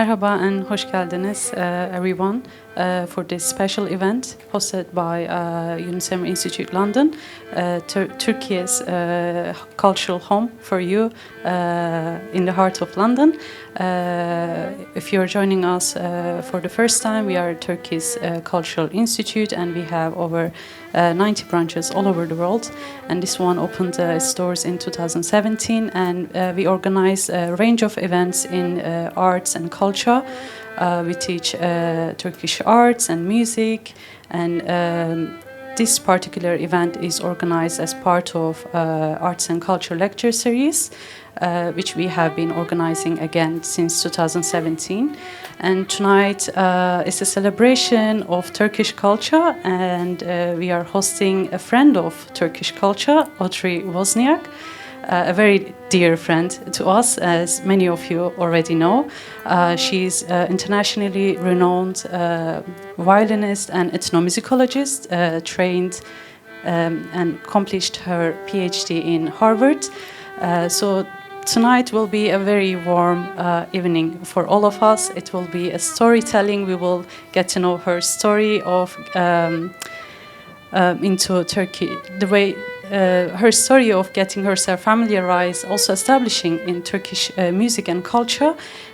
Merhaba and hoş geldiniz everyone for this special event hosted by Yunus Emre Enstitüsü London, Turkey's cultural home for you in the heart of London. If you're joining us for the first time, we are Turkey's cultural institute and we have over 90 branches all over the world, and this one opened its doors in 2017, and we organize a range of events in arts and culture. We teach Turkish arts and music, and this particular event is organized as part of Arts and Culture Lecture Series, which we have been organizing again since 2017. And tonight is a celebration of Turkish culture, and we are hosting a friend of Turkish culture, Audrey Wozniak, a very dear friend to us, as many of you already know. She's internationally renowned violinist and ethnomusicologist, trained and accomplished her PhD in Harvard. So tonight will be a very warm evening for all of us. It will be a storytelling. We will get to know her story of into Turkey, the way her story of getting herself familiarized, also establishing in Turkish music and culture,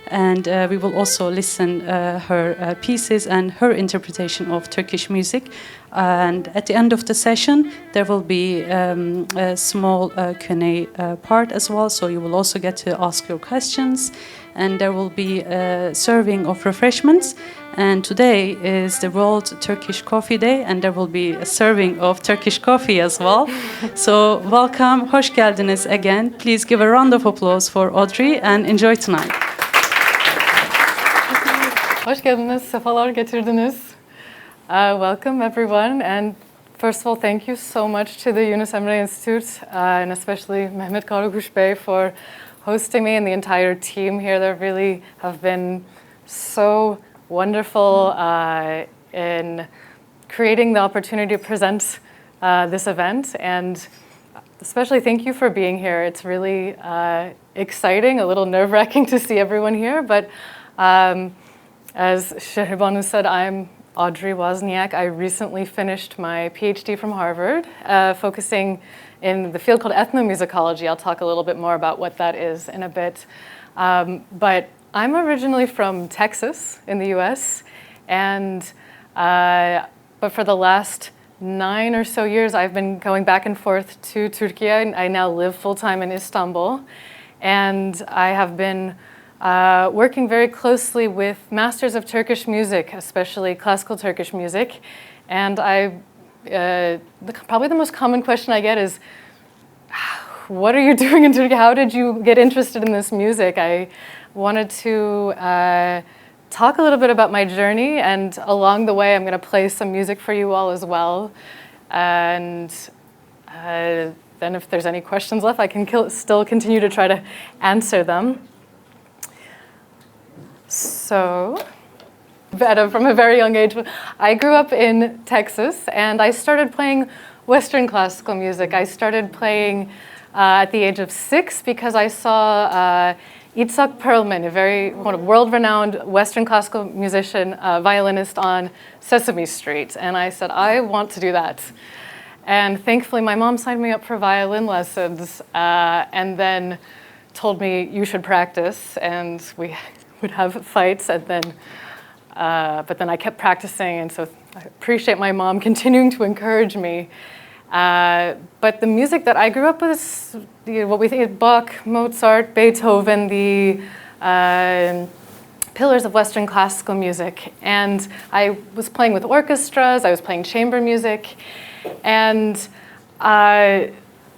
and we will also listen her pieces and her interpretation of Turkish music. And at the end of the session, there will be a small Q&A part as well, so you will also get to ask your questions, and there will be a serving of refreshments. And today is the World Turkish Coffee Day, and there will be a serving of Turkish coffee as well. So welcome, hoş geldiniz again. Please give a round of applause for Audrey and enjoy tonight. Hoş geldiniz, sefalar getirdiniz. Welcome everyone, and first of all, thank you so much to the Yunus Emre Enstitüsü, and especially Mehmet Karakuş Bey for hosting me, and the entire team here that really have been so wonderful in creating the opportunity to present this event, and especially thank you for being here. It's really exciting, a little nerve-wracking to see everyone here, but as Shehrbanu said, I'm Audrey Wozniak. I recently finished my PhD from Harvard, focusing in the field called ethnomusicology. I'll talk a little bit more about what that is in a bit. But I'm originally from Texas in the US, and but for the last 9 or so years, I've been going back and forth to Turkey. I now live full-time in Istanbul, and I have been working very closely with masters of Turkish music, especially classical Turkish music. And probably the most common question I get is, what are you doing in Turkey? How did you get interested in this music? I wanted to talk a little bit about my journey, and along the way I'm going to play some music for you all as well. And then if there's any questions left, I can still continue to try to answer them. So, from a very young age, I grew up in Texas, and I started playing Western classical music. I started playing at the age of 6 because I saw Itzhak Perlman, a very world-renowned Western classical musician, violinist on Sesame Street, and I said, I want to do that. And thankfully, my mom signed me up for violin lessons, and then told me you should practice, and we would have fights, and then, but then I kept practicing, and so I appreciate my mom continuing to encourage me. But the music that I grew up with is what we think is Bach, Mozart, Beethoven, the pillars of Western classical music. And I was playing with orchestras, I was playing chamber music, and I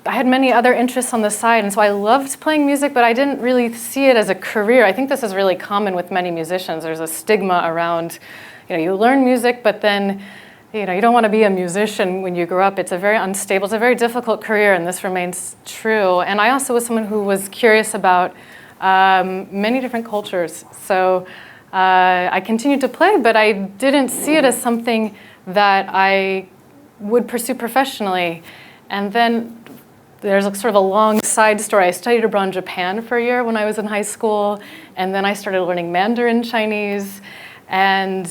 had many other interests on the side, and so I loved playing music, but I didn't really see it as a career. I think this is really common with many musicians. There's a stigma around, you learn music, but then, you don't want to be a musician when you grow up. It's a very unstable, it's a very difficult career, and this remains true. And I also was someone who was curious about many different cultures. So I continued to play, but I didn't see it as something that I would pursue professionally. And then there's sort of a long side story. I studied abroad in Japan for a year when I was in high school, and then I started learning Mandarin Chinese. And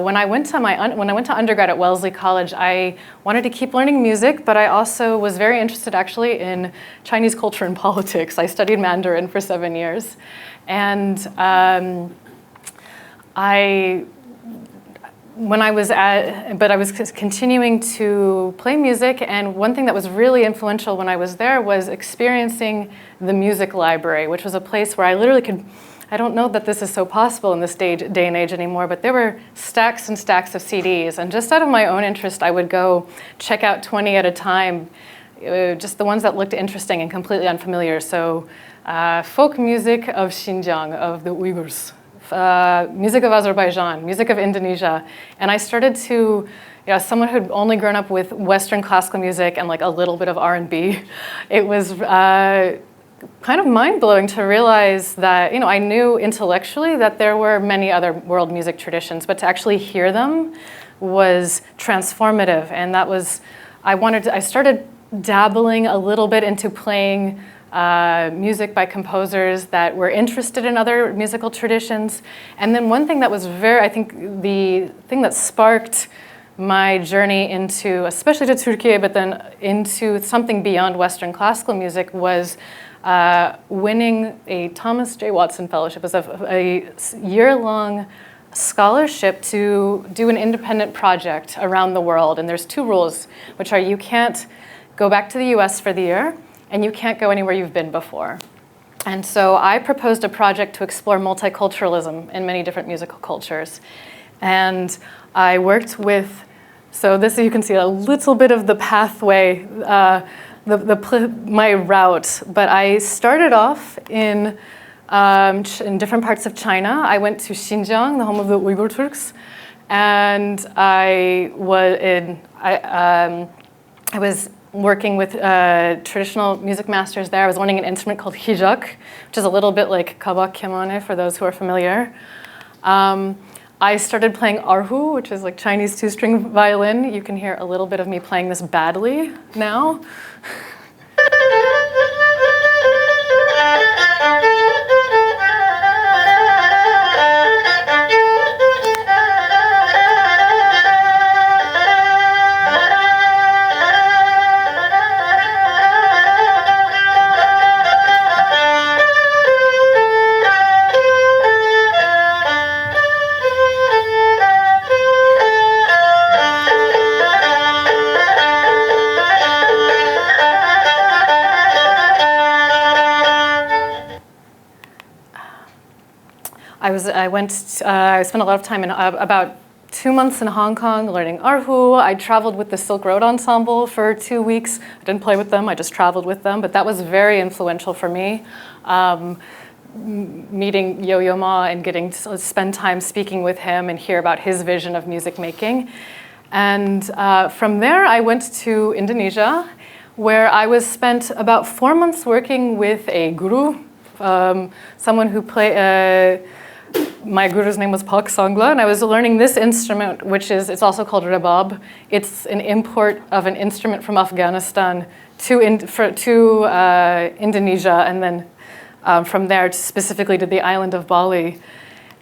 when I went to undergrad at Wellesley College, I wanted to keep learning music, but I also was very interested actually in Chinese culture and politics. I studied Mandarin for 7 years, and I was continuing to play music, and one thing that was really influential when I was there was experiencing the music library, which was a place where I literally could. I don't know that this is so possible in this day and age anymore, but there were stacks and stacks of CDs, and just out of my own interest, I would go check out 20 at a time, just the ones that looked interesting and completely unfamiliar. So folk music of Xinjiang, of the Uyghurs, music of Azerbaijan, music of Indonesia, and I started to, someone who'd only grown up with Western classical music and like a little bit of R&B, it was kind of mind-blowing to realize that, I knew intellectually that there were many other world music traditions, but to actually hear them was transformative. And that was, I started dabbling a little bit into playing music by composers that were interested in other musical traditions. And then one thing that was I think the thing that sparked my journey into, especially to Turkey, but then into something beyond Western classical music was winning a Thomas J. Watson Fellowship. It was a year-long scholarship to do an independent project around the world. And there's 2 rules, which are you can't go back to the US for the year, and you can't go anywhere you've been before. And so I proposed a project to explore multiculturalism in many different musical cultures. And I worked with, so this you can see a little bit of the pathway, my route, but I started off in different parts of China. I went to Xinjiang, the home of the Uyghur Turks, and I was working with traditional music masters there. I was learning an instrument called hijak, which is a little bit like kabak kemane for those who are familiar. I started playing erhu, which is like Chinese 2-string violin. You can hear a little bit of me playing this badly now. I spent a lot of time about 2 months in Hong Kong learning erhu. I traveled with the Silk Road Ensemble for 2 weeks. I didn't play with them, I just traveled with them, but that was very influential for me. Meeting Yo-Yo Ma and getting to spend time speaking with him and hear about his vision of music making. And from there, I went to Indonesia, where I spent about 4 months working with a guru, someone who my guru's name was Pak Sangla, and I was learning this instrument, it's also called rebab. It's an import of an instrument from Afghanistan to Indonesia, and then from there specifically to the island of Bali.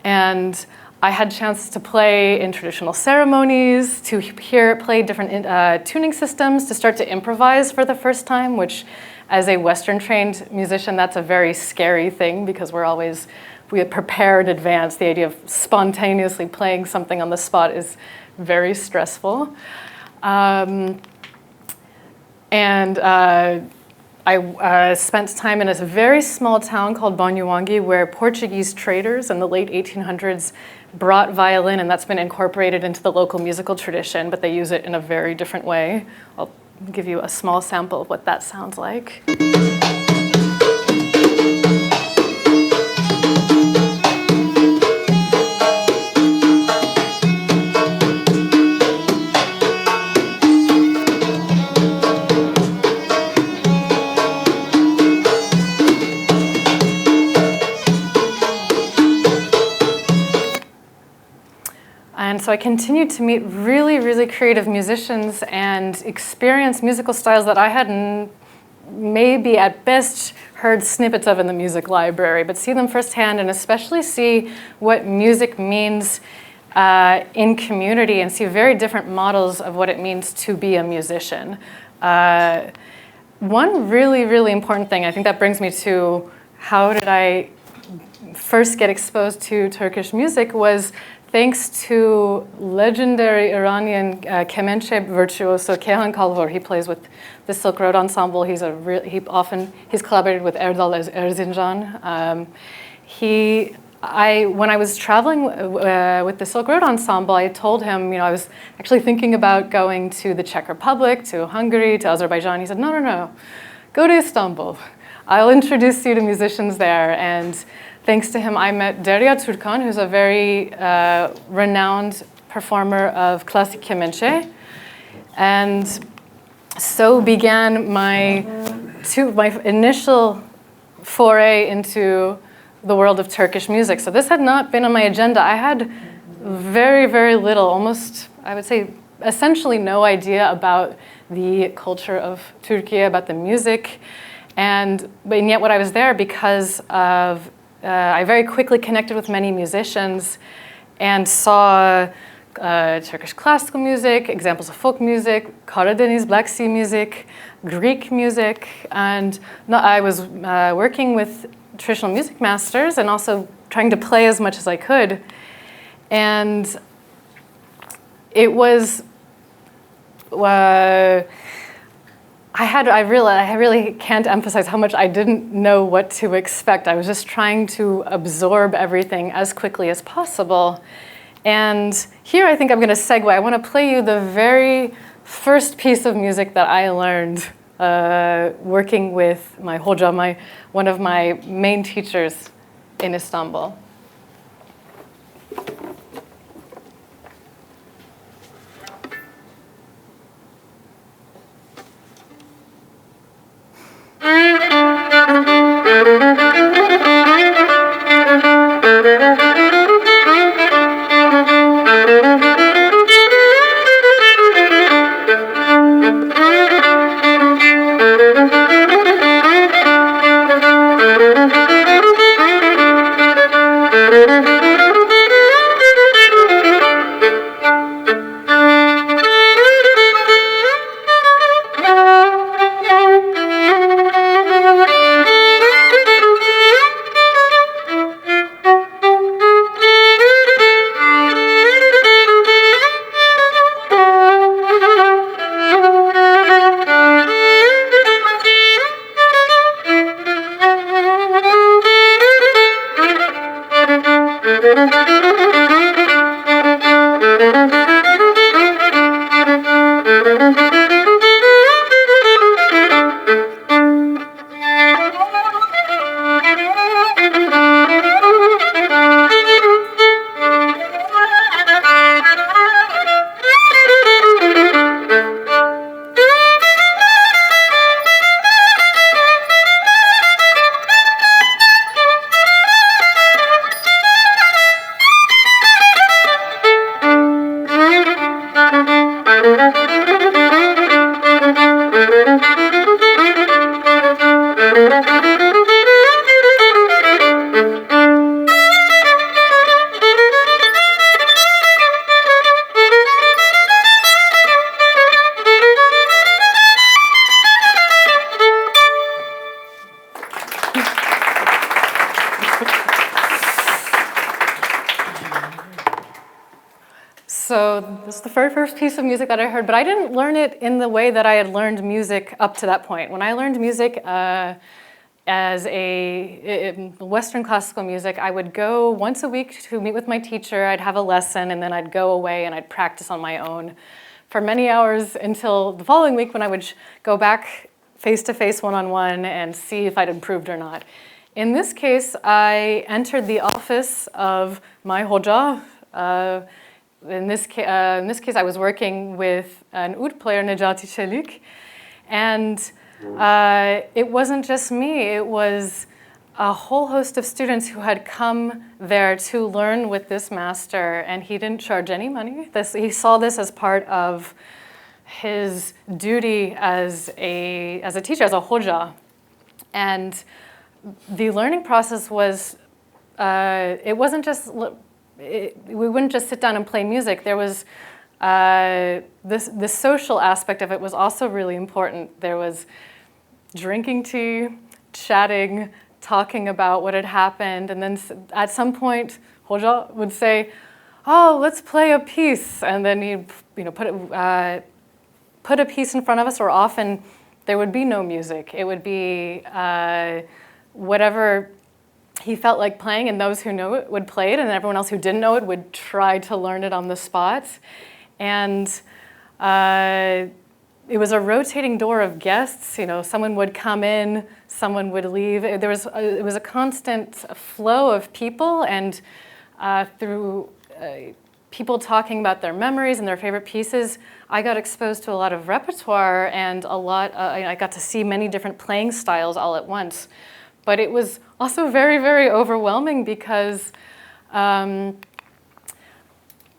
And I had a chance to play in traditional ceremonies, to play different tuning systems, to start to improvise for the first time, which as a Western-trained musician, that's a very scary thing because we had prepared in advance. The idea of spontaneously playing something on the spot is very stressful. I spent time in a very small town called Banyuwangi where Portuguese traders in the late 1800s brought violin, and that's been incorporated into the local musical tradition, but they use it in a very different way. I'll give you a small sample of what that sounds like. And so I continued to meet really, really creative musicians and experience musical styles that I hadn't maybe at best heard snippets of in the music library, but see them firsthand and especially see what music means in community and see very different models of what it means to be a musician. One really, really important thing, I think that brings me to how did I first get exposed to Turkish music, was thanks to legendary Iranian kemençe virtuoso Kehan Kalhor. He plays with the Silk Road Ensemble. He's collaborated with Erdal Erzincan. When I was traveling with the Silk Road Ensemble, I told him, I was actually thinking about going to the Czech Republic, to Hungary, to Azerbaijan. He said, no, go to Istanbul. I'll introduce you to musicians there. And thanks to him, I met Derya Turkan, who's a very renowned performer of classic kemençe. And so began my initial foray into the world of Turkish music. So this had not been on my agenda. I had very, very little, almost, I would say, essentially no idea about the culture of Turkey, about the music. And yet when I was there, because of, I very quickly connected with many musicians and saw Turkish classical music, examples of folk music, Karadeniz, Black Sea music, Greek music, and I was working with traditional music masters and also trying to play as much as I could. And it was, I really can't emphasize how much I didn't know what to expect. I was just trying to absorb everything as quickly as possible. And here I think I'm going to segue. I want to play you the very first piece of music that I learned working with my hoca, one of my main teachers in Istanbul. So this is the very first piece of music that I heard, but I didn't learn it in the way that I had learned music up to that point. When I learned music as Western classical music, I would go once a week to meet with my teacher. I'd have a lesson, and then I'd go away and I'd practice on my own for many hours until the following week when I would go back face-to-face, one-on-one, and see if I'd improved or not. In this case, I entered the office of my hoca. In this case, I was working with an oud player, Necati Çelik, and it wasn't just me. It was a whole host of students who had come there to learn with this master, and he didn't charge any money. He saw this as part of his duty as a teacher, as a hoja. And the learning process was, it wasn't just, we wouldn't just sit down and play music. There was this social aspect of it was also really important. There was drinking tea, chatting, talking about what had happened, and then at some point, hoja would say, "Oh, let's play a piece," and then he'd put a piece in front of us, or often there would be no music. It would be whatever he felt like playing, and those who knew it would play it, and everyone else who didn't know it would try to learn it on the spot. And it was a rotating door of guests. Someone would come in, someone would leave. It was a constant flow of people, and through people talking about their memories and their favorite pieces, I got exposed to a lot of repertoire and I got to see many different playing styles all at once. But it was also very, very overwhelming because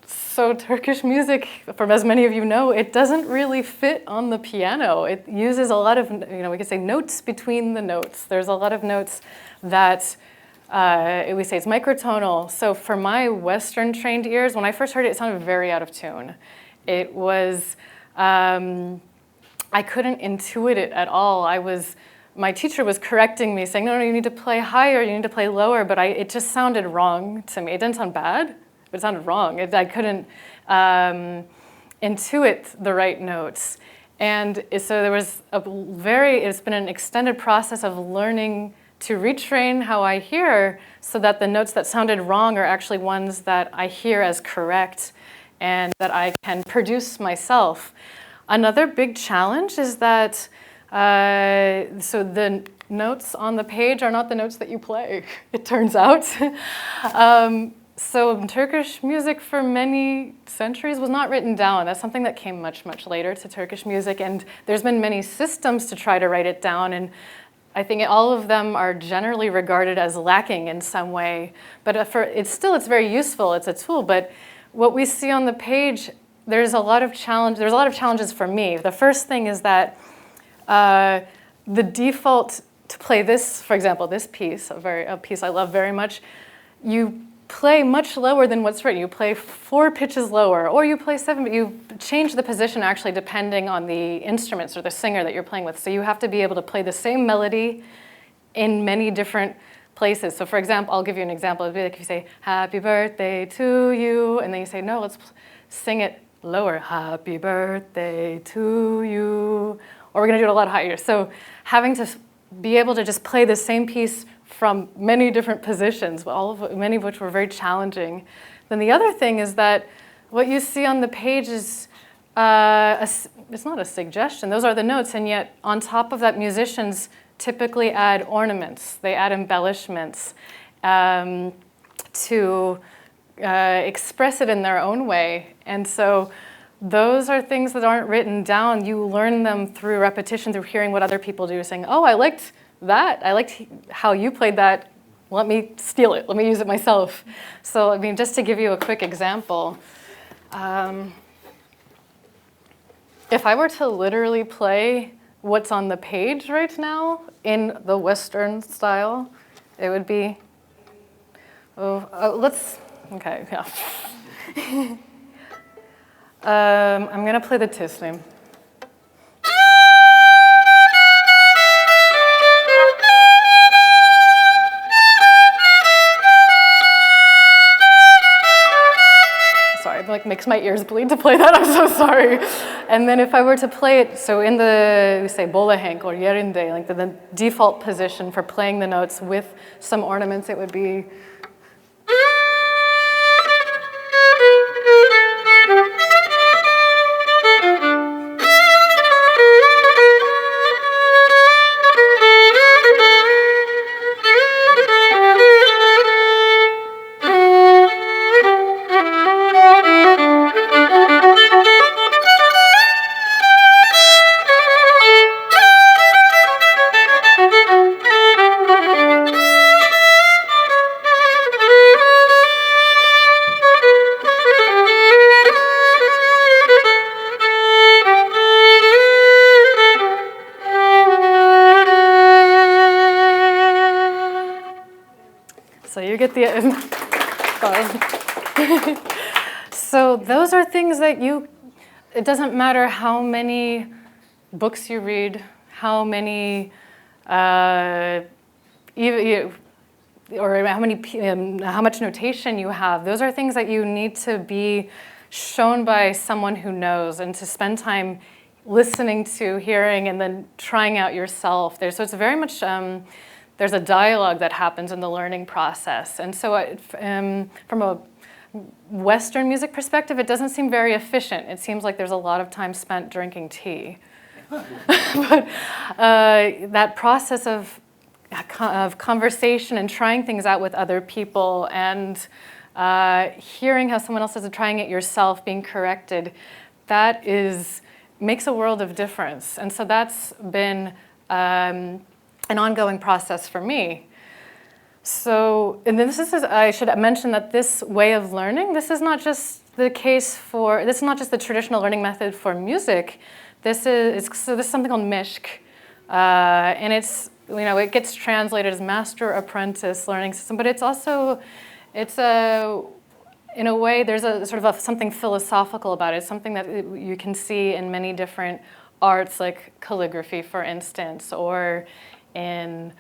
so Turkish music, from as many of you know, it doesn't really fit on the piano. It uses a lot of, we could say notes between the notes. There's a lot of notes that we say it's microtonal. So for my Western trained ears, when I first heard it, it sounded very out of tune. It was, I couldn't intuit it at all. My teacher was correcting me, saying, no, you need to play higher, you need to play lower, but it just sounded wrong to me. It didn't sound bad, but it sounded wrong. I couldn't intuit the right notes. And so there was it's been an extended process of learning to retrain how I hear so that the notes that sounded wrong are actually ones that I hear as correct and that I can produce myself. Another big challenge is that so the notes on the page are not the notes that you play, it turns out. So Turkish music for many centuries was not written down. That's something that came much, much later to Turkish music, and there's been many systems to try to write it down, and I think all of them are generally regarded as lacking in some way. But it's very useful, it's a tool, but what we see on the page, there's a lot of challenges for me. The first thing is that the default to play this, for example, this piece, a piece I love very much, you play much lower than what's written. You play 4 pitches lower, or you play 7, but you change the position actually depending on the instruments or the singer that you're playing with. So you have to be able to play the same melody in many different places. So for example, I'll give you an example. It'd be like if you say, happy birthday to you, and then you say, no, let's sing it lower, happy birthday to you, or we're gonna do it a lot higher. So having to be able to just play the same piece from many different positions, many of which were very challenging. Then the other thing is that what you see on the page is, it's not a suggestion, those are the notes, and yet on top of that, musicians typically add ornaments, they add embellishments to express it in their own way. And so those are things that aren't written down. You learn them through repetition, through hearing what other people do, saying, oh, I liked that. I liked how you played that. Let me steal it. Let me use it myself. So, I mean, just to give you a quick example, if I were to literally play what's on the page right now in the Western style, it would be, okay, yeah. I'm gonna play the Tislim. Like makes my ears bleed to play that, I'm so sorry. And then if I were to play it, so in we say bolahenk or yerinde, like the default position for playing the notes with some ornaments, it would be get the... So those are things that it doesn't matter how many books you read, how many, or how much notation you have. Those are things that you need to be shown by someone who knows, and to spend time listening to, hearing, and then trying out yourself. So it's very much, there's a dialogue that happens in the learning process. And so from a Western music perspective, it doesn't seem very efficient. It seems like there's a lot of time spent drinking tea. But that process of conversation and trying things out with other people, and hearing how someone else is trying it yourself, being corrected, that makes a world of difference. And so that's been an ongoing process for me. So, and this is, I should mention that this way of learning, this is not just the traditional learning method for music. This is something called meşk, and it gets translated as master apprentice learning system, but it's in a way, there's a sort of something philosophical about it. It's something that you can see in many different arts, like calligraphy, for instance, or in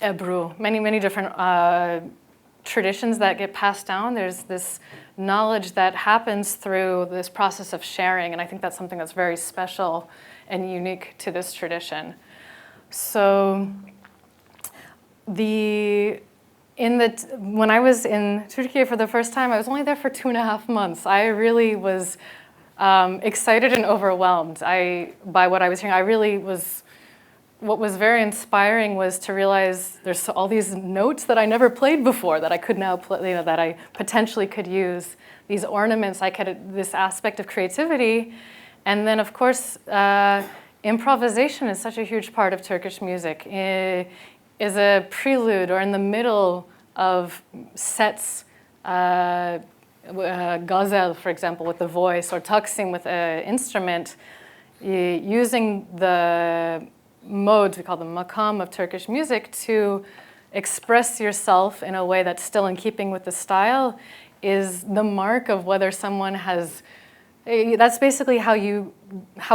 Ebru, many different traditions that get passed down. There's this knowledge that happens through this process of sharing, and I think that's something that's very special and unique to this tradition. So when I was in Turkey for the first time, I was only there for 2.5 months. I really was excited and overwhelmed by what I was hearing. What was very inspiring was to realize there's all these notes that I never played before that I could now play, that I potentially could use. These ornaments, this aspect of creativity. And then, of course, improvisation is such a huge part of Turkish music. Is a prelude or in the middle of sets, gazel, for example, with the voice, or taksim with an instrument, using the modes, we call them makam, of Turkish music, to express yourself in a way that's still in keeping with the style, is the mark of whether someone has, that's basically how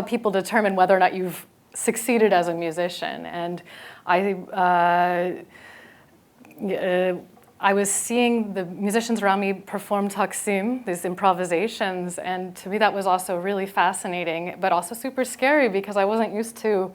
people determine whether or not you've succeeded as a musician. And I was seeing the musicians around me perform taksim, these improvisations, and to me that was also really fascinating, but also super scary because I wasn't used to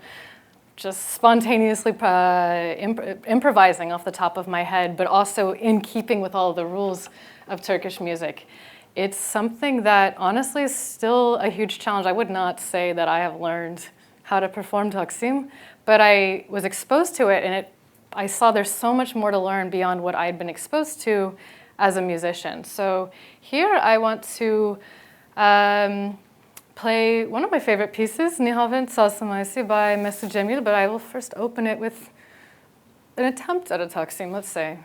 just spontaneously improvising off the top of my head, but also in keeping with all the rules of Turkish music. It's something that honestly is still a huge challenge. I would not say that I have learned how to perform taksim, but I was exposed to it, and I saw there's so much more to learn beyond what I had been exposed to as a musician. So here I want to play one of my favorite pieces, Nihavend Saz Semaisi by Mesut Cemil, but I will first open it with an attempt at a taksim, let's say.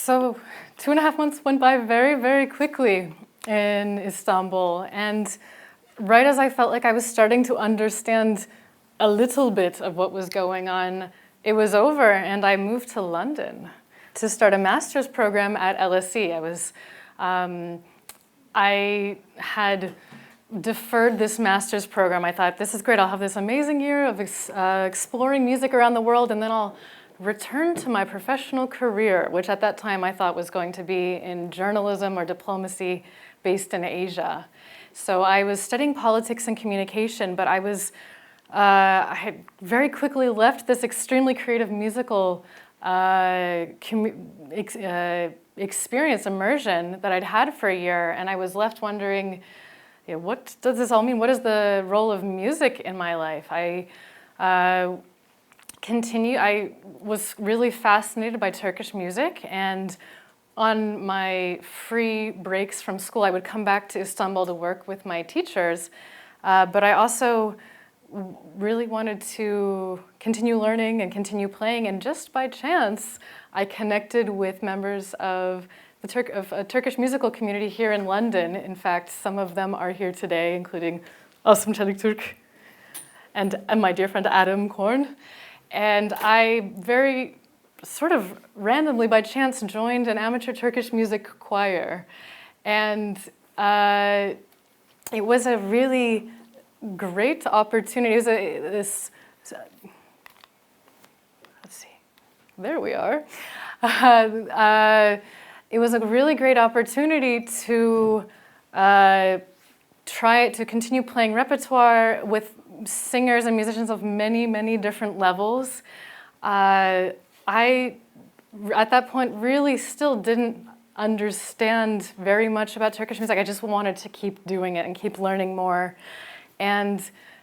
So 2.5 months went by very, very quickly in Istanbul. And right as I felt like I was starting to understand a little bit of what was going on, it was over and I moved to London to start a master's program at LSE. I had deferred this master's program. I thought, this is great, I'll have this amazing year of exploring music around the world, and then I'll return to my professional career, which at that time I thought was going to be in journalism or diplomacy based in Asia. So I was studying politics and communication, but I had very quickly left this extremely creative musical experience, immersion that I'd had for a year, and I was left wondering, what does this all mean? What is the role of music in my life? I was really fascinated by Turkish music, and on my free breaks from school, I would come back to Istanbul to work with my teachers, but I also really wanted to continue learning and continue playing, and just by chance, I connected with members of a Turkish musical community here in London. In fact, some of them are here today, including Asım Çelik-Türk and my dear friend Adam Korn. And I very sort of randomly, by chance, joined an amateur Turkish music choir. And it was a really great opportunity. It was let's see, there we are. It was a really great opportunity to try to continue playing repertoire with singers and musicians of many, many different levels. I, at that point, really still didn't understand very much about Turkish music. I just wanted to keep doing it and keep learning more. And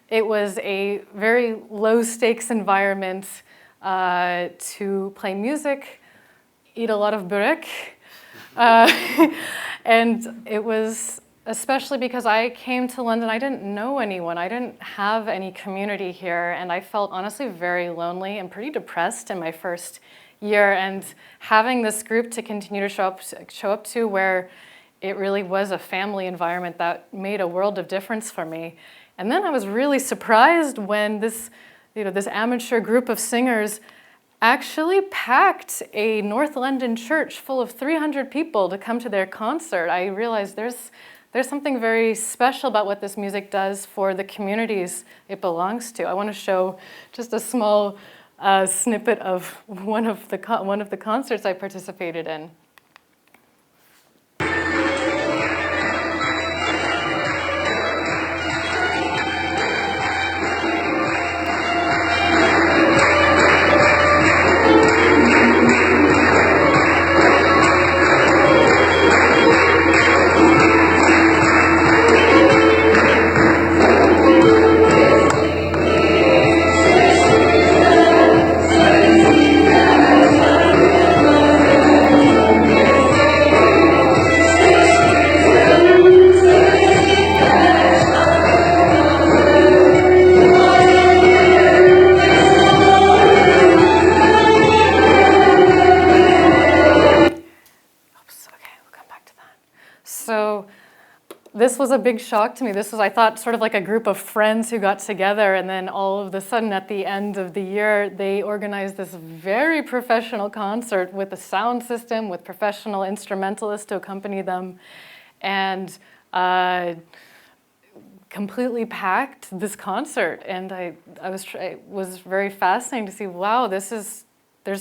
it was a very low-stakes environment to play music, eat a lot of börek. And it was, especially because I came to London, I didn't know anyone. I didn't have any community here, and I felt honestly very lonely and pretty depressed in my first year. And having this group to continue to show up to, where it really was a family environment, that made a world of difference for me. And then I was really surprised when this amateur group of singers actually packed a North London church full of 300 people to come to their concert. I realized there's something very special about what this music does for the communities it belongs to. I want to show just a small snippet of one of the concerts I participated in. This was a big shock to me. This was, I thought, sort of like a group of friends who got together, and then all of a sudden at the end of the year, they organized this very professional concert with a sound system, with professional instrumentalists to accompany them, and completely packed this concert. And it was very fascinating to see, wow, there's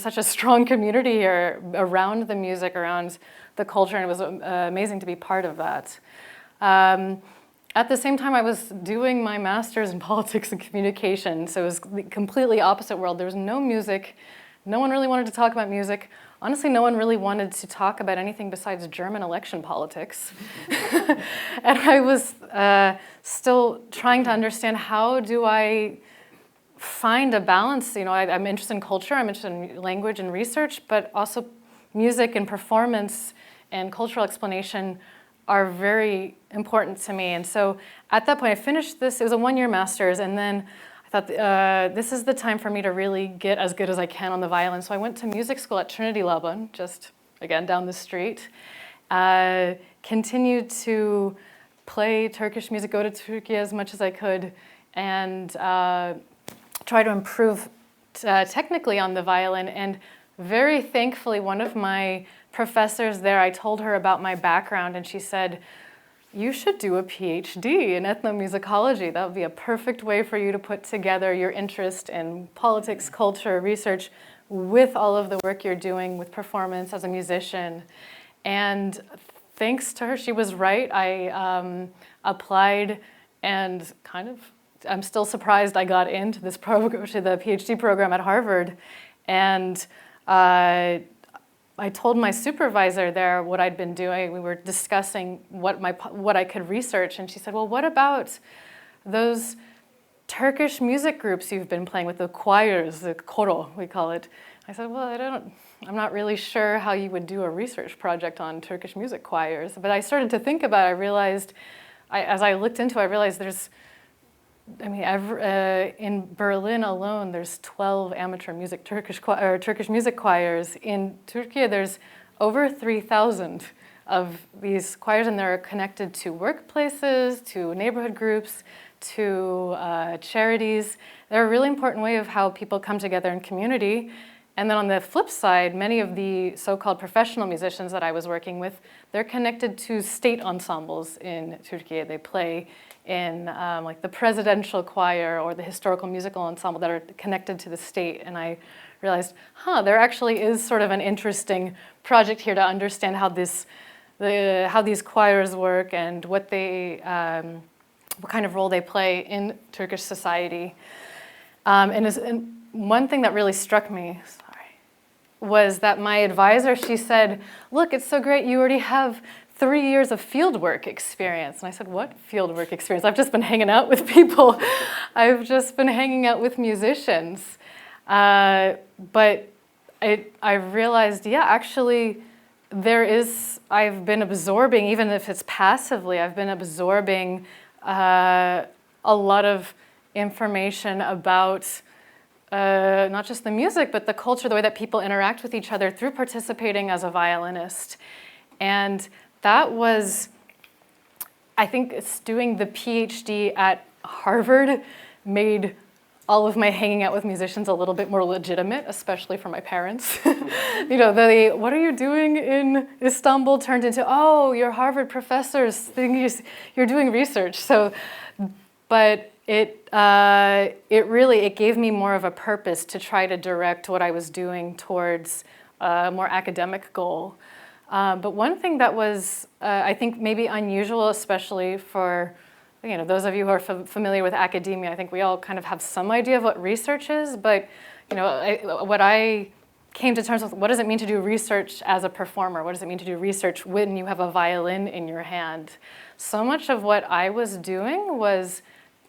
such a strong community here around the music, around the culture, and it was amazing to be part of that. At the same time, I was doing my master's in politics and communication, so it was the completely opposite world. There was no music. No one really wanted to talk about music. Honestly, no one really wanted to talk about anything besides German election politics. And I was still trying to understand, how do I find a balance? I'm interested in culture, I'm interested in language and research, but also music and performance and cultural explanation are very important to me. And so at that point, I finished this. It was a one-year master's, and then I thought, this is the time for me to really get as good as I can on the violin. So I went to music school at Trinity Laban, just again, down the street. Continued to play Turkish music, go to Turkey as much as I could, and try to improve technically on the violin. And very thankfully, one of my professors there, I told her about my background, and she said, you should do a PhD in ethnomusicology. That would be a perfect way for you to put together your interest in politics, culture, research, with all of the work you're doing with performance as a musician. And thanks to her, she was right. I applied, and I'm still surprised I got into this program, to the PhD program at Harvard. And I told my supervisor there what I'd been doing. We were discussing what I could research, and she said, well, what about those Turkish music groups you've been playing with, the choirs, the koro, we call it. I said, well, I'm not really sure how you would do a research project on Turkish music choirs. But I started to think about it. I realized, as I looked into it, I realized in Berlin alone, there's 12 amateur music Turkish music choirs. In Turkey, there's over 3,000 of these choirs, and they're connected to workplaces, to neighborhood groups, to charities. They're a really important way of how people come together in community. And then on the flip side, many of the so-called professional musicians that I was working with, they're connected to state ensembles in Turkey. They play in like the presidential choir or the historical musical ensemble that are connected to the state. And I realized, there actually is sort of an interesting project here to understand how these choirs work and what kind of role they play in Turkish society. And one thing that really struck me, was that my advisor, she said, look, it's so great, you already have 3 years of fieldwork experience. And I said, what fieldwork experience? I've just been hanging out with people. I've just been hanging out with musicians. But I realized, actually, I've been absorbing, even if it's passively, I've been absorbing a lot of information about not just the music, but the culture, the way that people interact with each other through participating as a violinist. And that was, I think doing the PhD at Harvard made all of my hanging out with musicians a little bit more legitimate, especially for my parents. What are you doing in Istanbul turned into, oh, you're Harvard professors, think you're doing research. So, but it gave me more of a purpose to try to direct what I was doing towards a more academic goal. But one thing that was, I think, maybe unusual, especially for those of you who are familiar with academia, I think we all kind of have some idea of what research is, but what I came to terms with, what does it mean to do research as a performer? What does it mean to do research when you have a violin in your hand? So much of what I was doing was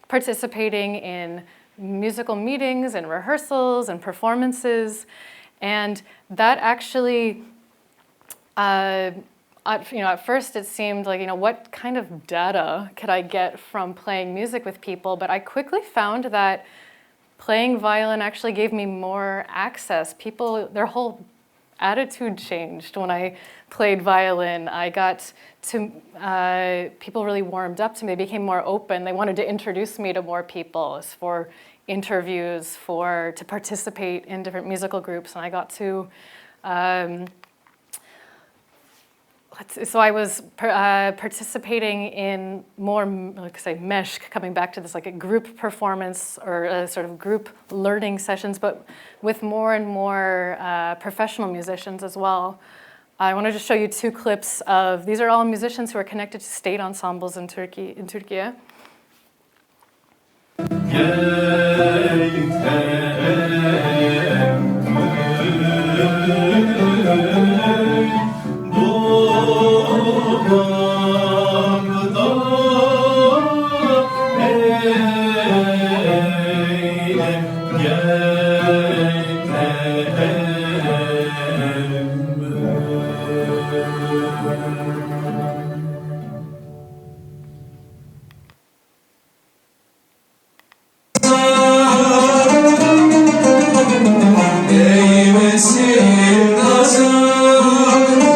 participating in musical meetings and rehearsals and performances, and that actually, at first it seemed like, what kind of data could I get from playing music with people? But I quickly found that playing violin actually gave me more access. People, their whole attitude changed when I played violin. I got to, people really warmed up to me, they became more open. They wanted to introduce me to more people for interviews, to participate in different musical groups. And I got to, so I was participating in more, meşk, coming back to this like a group performance or a sort of group learning sessions, but with more and more professional musicians as well. I wanted to show you 2 clips of, these are all musicians who are connected to state ensembles in Turkey. Eylesin nazım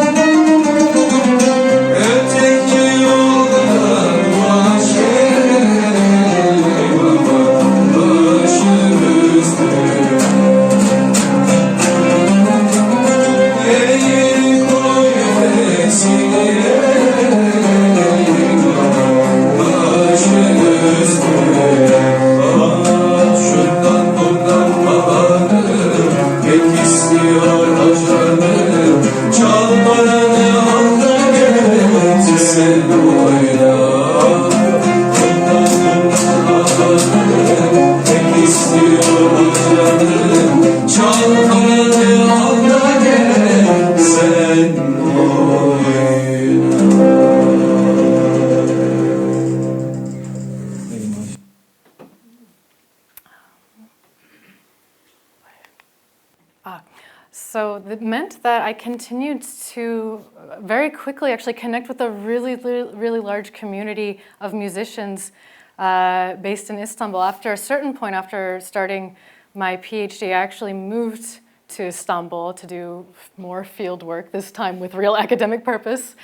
that I continued to very quickly actually connect with a really large community of musicians based in Istanbul. After a certain point, after starting my PhD, I actually moved to Istanbul to do more field work, this time with real academic purpose.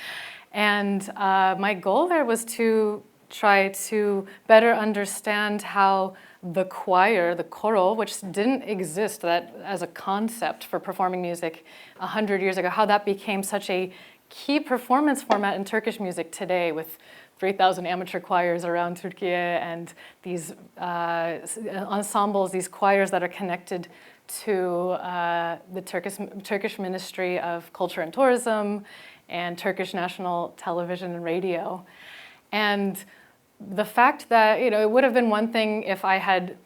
And my goal there was to try to better understand how the choir, the coro, which didn't exist that as a concept for performing music 100 years ago, how that became such a key performance format in Turkish music today, with 3,000 amateur choirs around Turkey and these ensembles, these choirs that are connected to the Turkish Ministry of Culture and Tourism and Turkish National Television and Radio. And the fact that, it would have been one thing if I had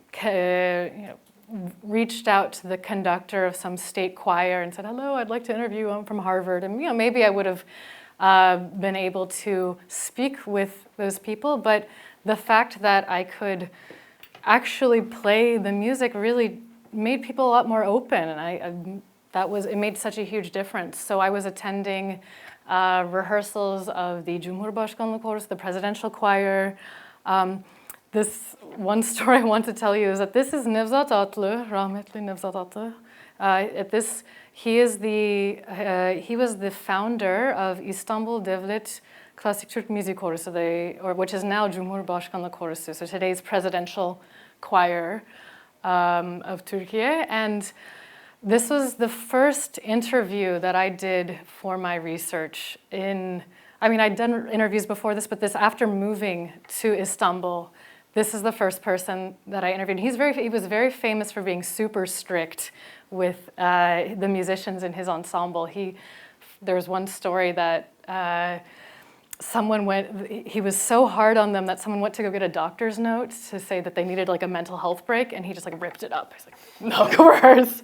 reached out to the conductor of some state choir and said, hello, I'd like to interview, I'm from Harvard. And maybe I would have been able to speak with those people. But the fact that I could actually play the music really made people a lot more open. And it made such a huge difference. So I was attending rehearsals of the Cumhurbaşkanlığı Chorus, the presidential choir. This one story I want to tell you is that this is Nevzat Atlı, rahmetli Nevzat Atlı. He was the founder of Istanbul Devlet Klasik Türk Müzik Korosu, which is now Cumhurbaşkanlığı Korosu, so today's presidential choir of Turkey. And this was the first interview that I did for my research I'd done interviews before this, but after moving to Istanbul, this is the first person that I interviewed. He was very famous for being super strict with the musicians in his ensemble. There was one story that he was so hard on them that someone went to go get a doctor's note to say that they needed like a mental health break, and he just like ripped it up. He's like, no, go rehearse.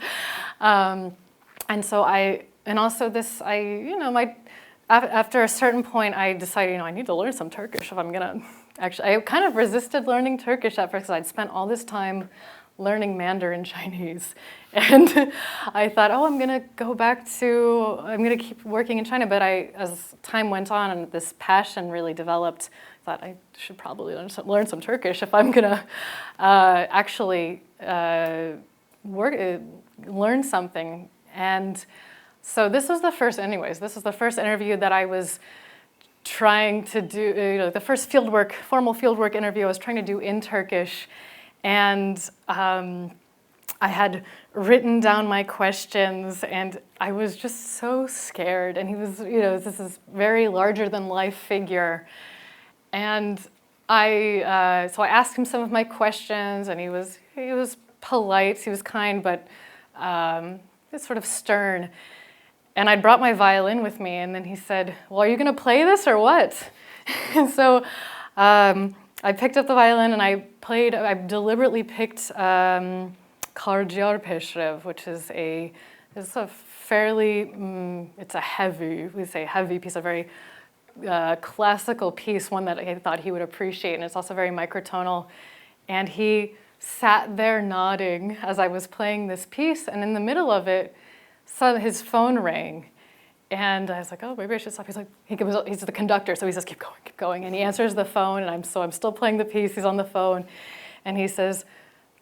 After a certain point, I decided, I need to learn some Turkish if I'm gonna. Actually, I kind of resisted learning Turkish at first because I'd spent all this time learning Mandarin Chinese. And I thought, I'm gonna keep working in China. But as time went on and this passion really developed, I thought I should probably learn some Turkish if I'm gonna actually learn something. And so this was the first interview that I was trying to do, the first formal fieldwork interview I was trying to do in Turkish. And I had written down my questions, and I was just so scared. And he was, this is very larger than life figure. And so I asked him some of my questions, and he was polite, he was kind, but he was sort of stern. And I brought my violin with me, and then he said, well, are you going to play this or what? And so I picked up the violin and I deliberately picked Karciar Peşrev, which is it's a fairly, it's a heavy piece, a very classical piece, one that I thought he would appreciate, and it's also very microtonal. And he sat there nodding as I was playing this piece, and in the middle of it, his phone rang. And I was like, maybe I should stop. He's like, he's the conductor, so he says, keep going. And he answers the phone, and I'm still playing the piece. He's on the phone, and he says,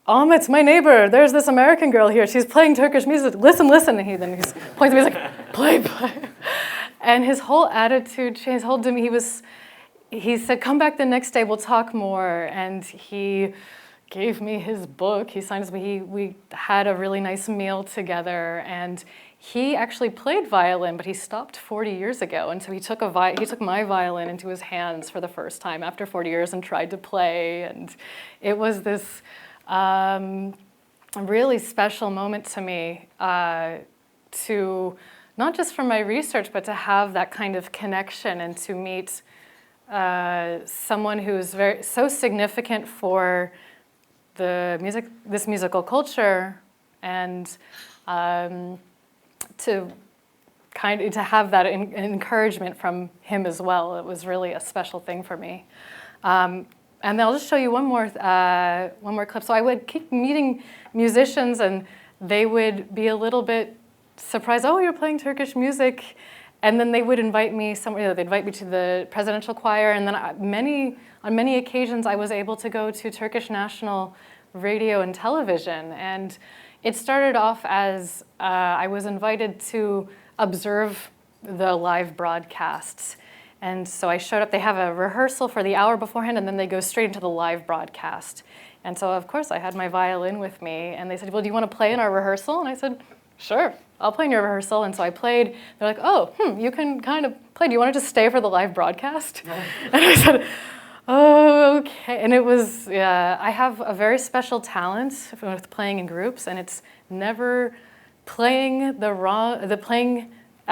it's my neighbor. There's this American girl here. She's playing Turkish music. Listen. And he points at me. He's like, play. And his whole attitude changed. His whole demeanor. He said, come back the next day. We'll talk more. And he gave me his book. He signed me. We had a really nice meal together, and he actually played violin, but he stopped 40 years ago, and so he took my violin into his hands for the first time after 40 years and tried to play, and it was this really special moment to me, to not just for my research, but to have that kind of connection and to meet someone who's so significant for this musical culture, and to have that encouragement from him as well. It was really a special thing for me. And then I'll just show you one more clip. So I would keep meeting musicians, and they would be a little bit surprised, oh, you're playing Turkish music. And then they would invite me somewhere, they'd invite me to the presidential choir. And then on many occasions, I was able to go to Turkish national radio and television. And it started off as I was invited to observe the live broadcasts. And so I showed up. They have a rehearsal for the hour beforehand, and then they go straight into the live broadcast. And so, of course, I had my violin with me. And they said, well, do you want to play in our rehearsal? And I said, sure, I'll play in your rehearsal. And so I played. They're like, oh, you can kind of play. Do you want to just stay for the live broadcast? And I said, oh, okay. And it was, yeah, I have a very special talent with playing in groups, and it's never playing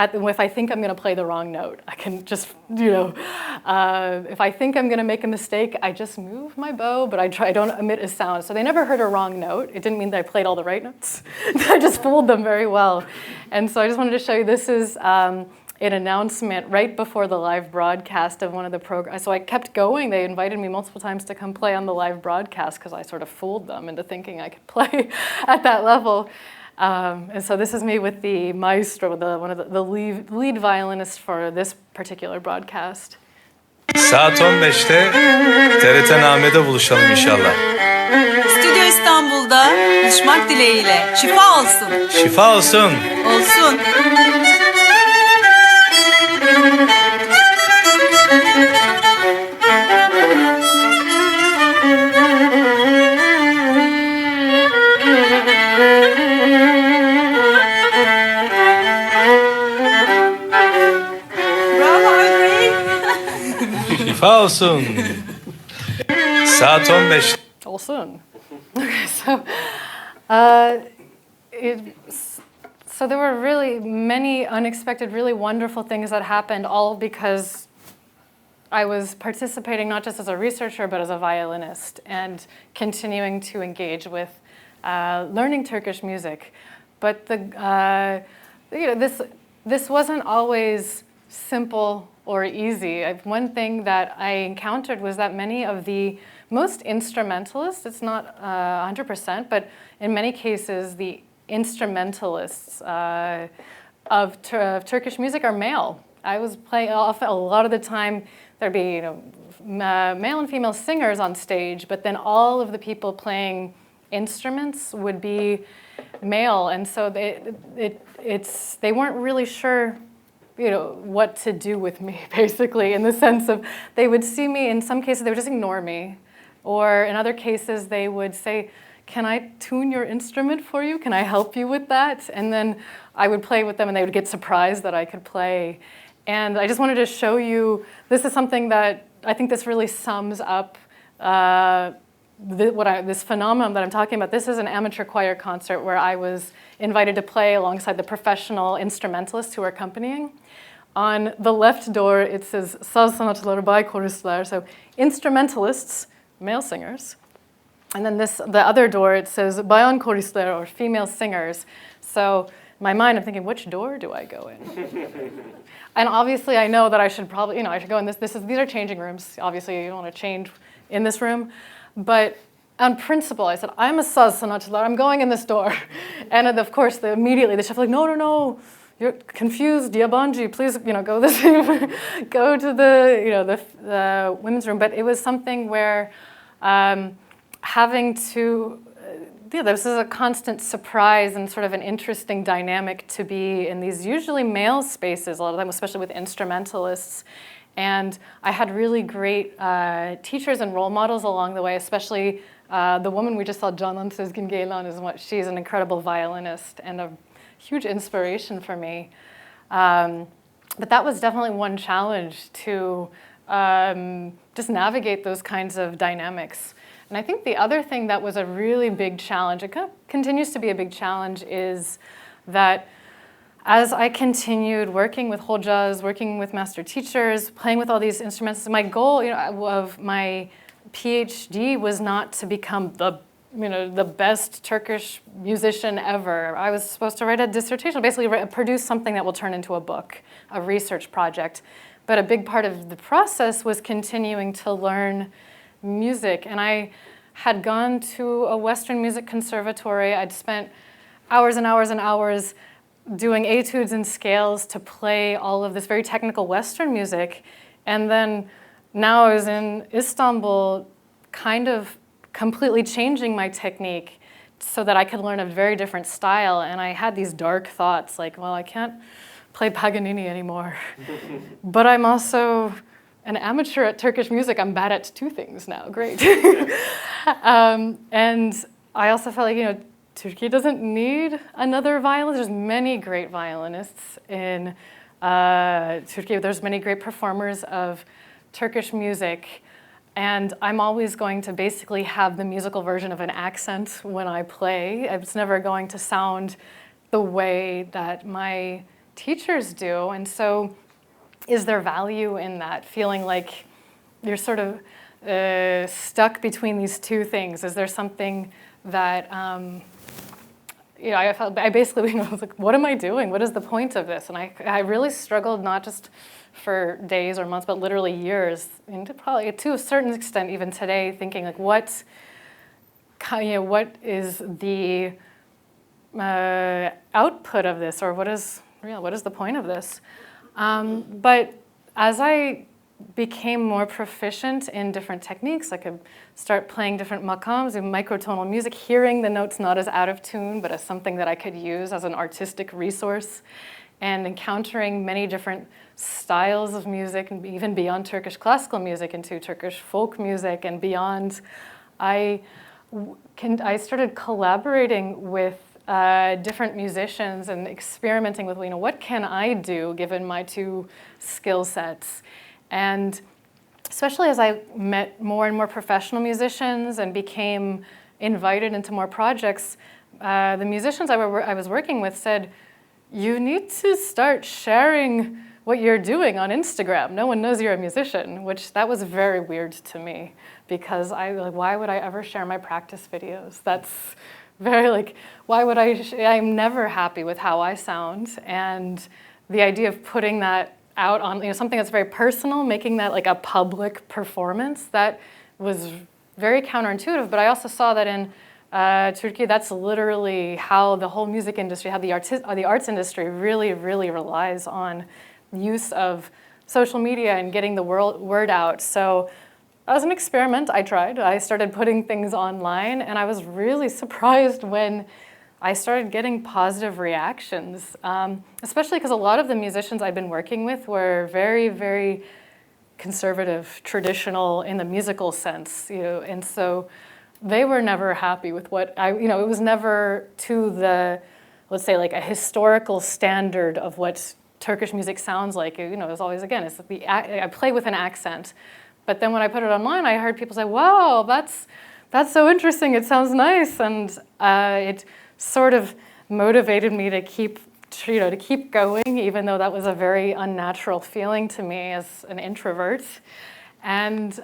if I think I'm going to play the wrong note. I can just, if I think I'm going to make a mistake, I just move my bow, but I don't emit a sound. So they never heard a wrong note. It didn't mean that I played all the right notes. I just fooled them very well. And so I just wanted to show you, this is an announcement right before the live broadcast of one of the programs. So I kept going. They invited me multiple times to come play on the live broadcast because I sort of fooled them into thinking I could play at that level. And so this is me with the maestro, one of the lead violinist for this particular broadcast. Saat 15'te TRT Name'de buluşalım inşallah. Stüdyo İstanbul'da buluşmak dileğiyle. Şifa olsun. Şifa olsun. Olsun. Şifa olsun. Saat 15. Olsun. Okay, so there were really many unexpected, really wonderful things that happened, all because I was participating not just as a researcher, but as a violinist, and continuing to engage with learning Turkish music. But this wasn't always simple or easy. One thing that I encountered was that many of the most instrumentalists, it's not 100%, but in many cases the instrumentalists of Turkish music are male. I was playing, a lot of the time there'd be male and female singers on stage, but then all of the people playing instruments would be male, and so they weren't really sure what to do with me, basically, in the sense of they would see me, in some cases they would just ignore me, or in other cases they would say, can I tune your instrument for you? Can I help you with that? And then I would play with them and they would get surprised that I could play. And I just wanted to show you, this is something that I think this really sums up this phenomenon that I'm talking about. This is an amateur choir concert where I was invited to play alongside the professional instrumentalists who are accompanying. On the left door, it says Saz sanatçıları by koristler, so instrumentalists, male singers. And then the other door, it says bayan koristler, or female singers. So in my mind, I'm thinking, which door do I go in? And obviously, I know that I should probably, I should go in this. These are changing rooms. Obviously, you don't want to change in this room. But on principle, I said, I'm a saz sanatçılar. I'm going in this door. And of course, immediately the chef was like, no, you're confused, yabancı. Please, go this, go to the women's room. But it was something where having to. This is a constant surprise and sort of an interesting dynamic to be in these usually male spaces, a lot of them, especially with instrumentalists. And I had really great teachers and role models along the way, especially the woman we just saw, Canan Sezgin Geylan, she's an incredible violinist and a huge inspiration for me. But that was definitely one challenge, to just navigate those kinds of dynamics. And I think the other thing that was a really big challenge, it continues to be a big challenge, is that as I continued working with Hojas, working with master teachers, playing with all these instruments, my goal of my PhD was not to become the best Turkish musician ever. I was supposed to write a dissertation, basically produce something that will turn into a book, a research project. But a big part of the process was continuing to learn music. And I had gone to a Western music conservatory. I'd spent hours and hours and hours doing etudes and scales to play all of this very technical Western music. And then now I was in Istanbul, kind of completely changing my technique so that I could learn a very different style. And I had these dark thoughts like, well, I can't play Paganini anymore. But I'm also an amateur at Turkish music. I'm bad at two things now. Great. And I also felt like, Turkey doesn't need another violinist. There's many great violinists in Turkey. There's many great performers of Turkish music. And I'm always going to basically have the musical version of an accent when I play. It's never going to sound the way that my teachers do. And so is there value in that, feeling like you're sort of stuck between these two things? Is there something that, I basically was like, what am I doing? What is the point of this? And I really struggled, not just for days or months, but literally years, and probably to a certain extent even today, thinking like, what is the output of this, or what is the point of this? But as I became more proficient in different techniques, I could start playing different makams and microtonal music, hearing the notes not as out of tune, but as something that I could use as an artistic resource, and encountering many different styles of music, and even beyond Turkish classical music into Turkish folk music and beyond. I started collaborating with different musicians and experimenting with, what can I do given my two skill sets? And especially as I met more and more professional musicians and became invited into more projects, the musicians I was working with said, you need to start sharing what you're doing on Instagram. No one knows you're a musician, which that was very weird to me, because why would I ever share my practice videos? That's very why would I'm never happy with how I sound. And the idea of putting that out on something that's very personal, making that like a public performance, that was very counterintuitive. But I also saw that in Turkey, that's literally how the whole music industry, how the arts industry really, really relies on use of social media and getting the word out. So as an experiment, I tried. I started putting things online, and I was really surprised when I started getting positive reactions, especially because a lot of the musicians I've been working with were very, very conservative, traditional in the musical sense, and so they were never happy with what it was never to the, let's say, like a historical standard of what Turkish music sounds like. It was always, again, it's I play with an accent, but then when I put it online, I heard people say, "Wow, that's so interesting. It sounds nice," and it sort of motivated me to keep going, even though that was a very unnatural feeling to me as an introvert. And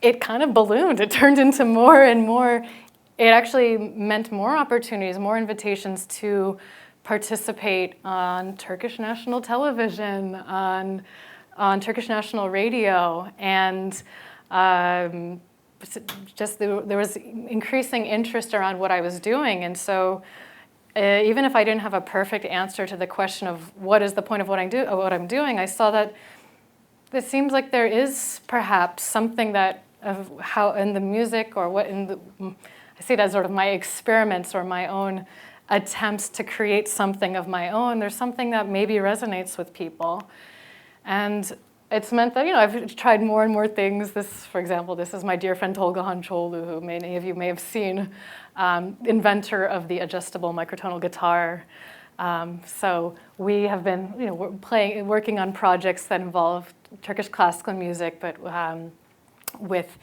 it kind of ballooned. It turned into more and more. It actually meant more opportunities, more invitations to participate on Turkish national television, on Turkish national radio, and there was increasing interest around what I was doing. And so even if I didn't have a perfect answer to the question of what is the point of what I'm doing, I saw that it seems like there is perhaps something that of how in the music, or what I see it as sort of my experiments or my own attempts to create something of my own. There's something that maybe resonates with people. And it's meant that, I've tried more and more things. For example, this is my dear friend Tolga Hançoğlu, who many of you may have seen, inventor of the adjustable microtonal guitar. So we have been, working on projects that involve Turkish classical music, but with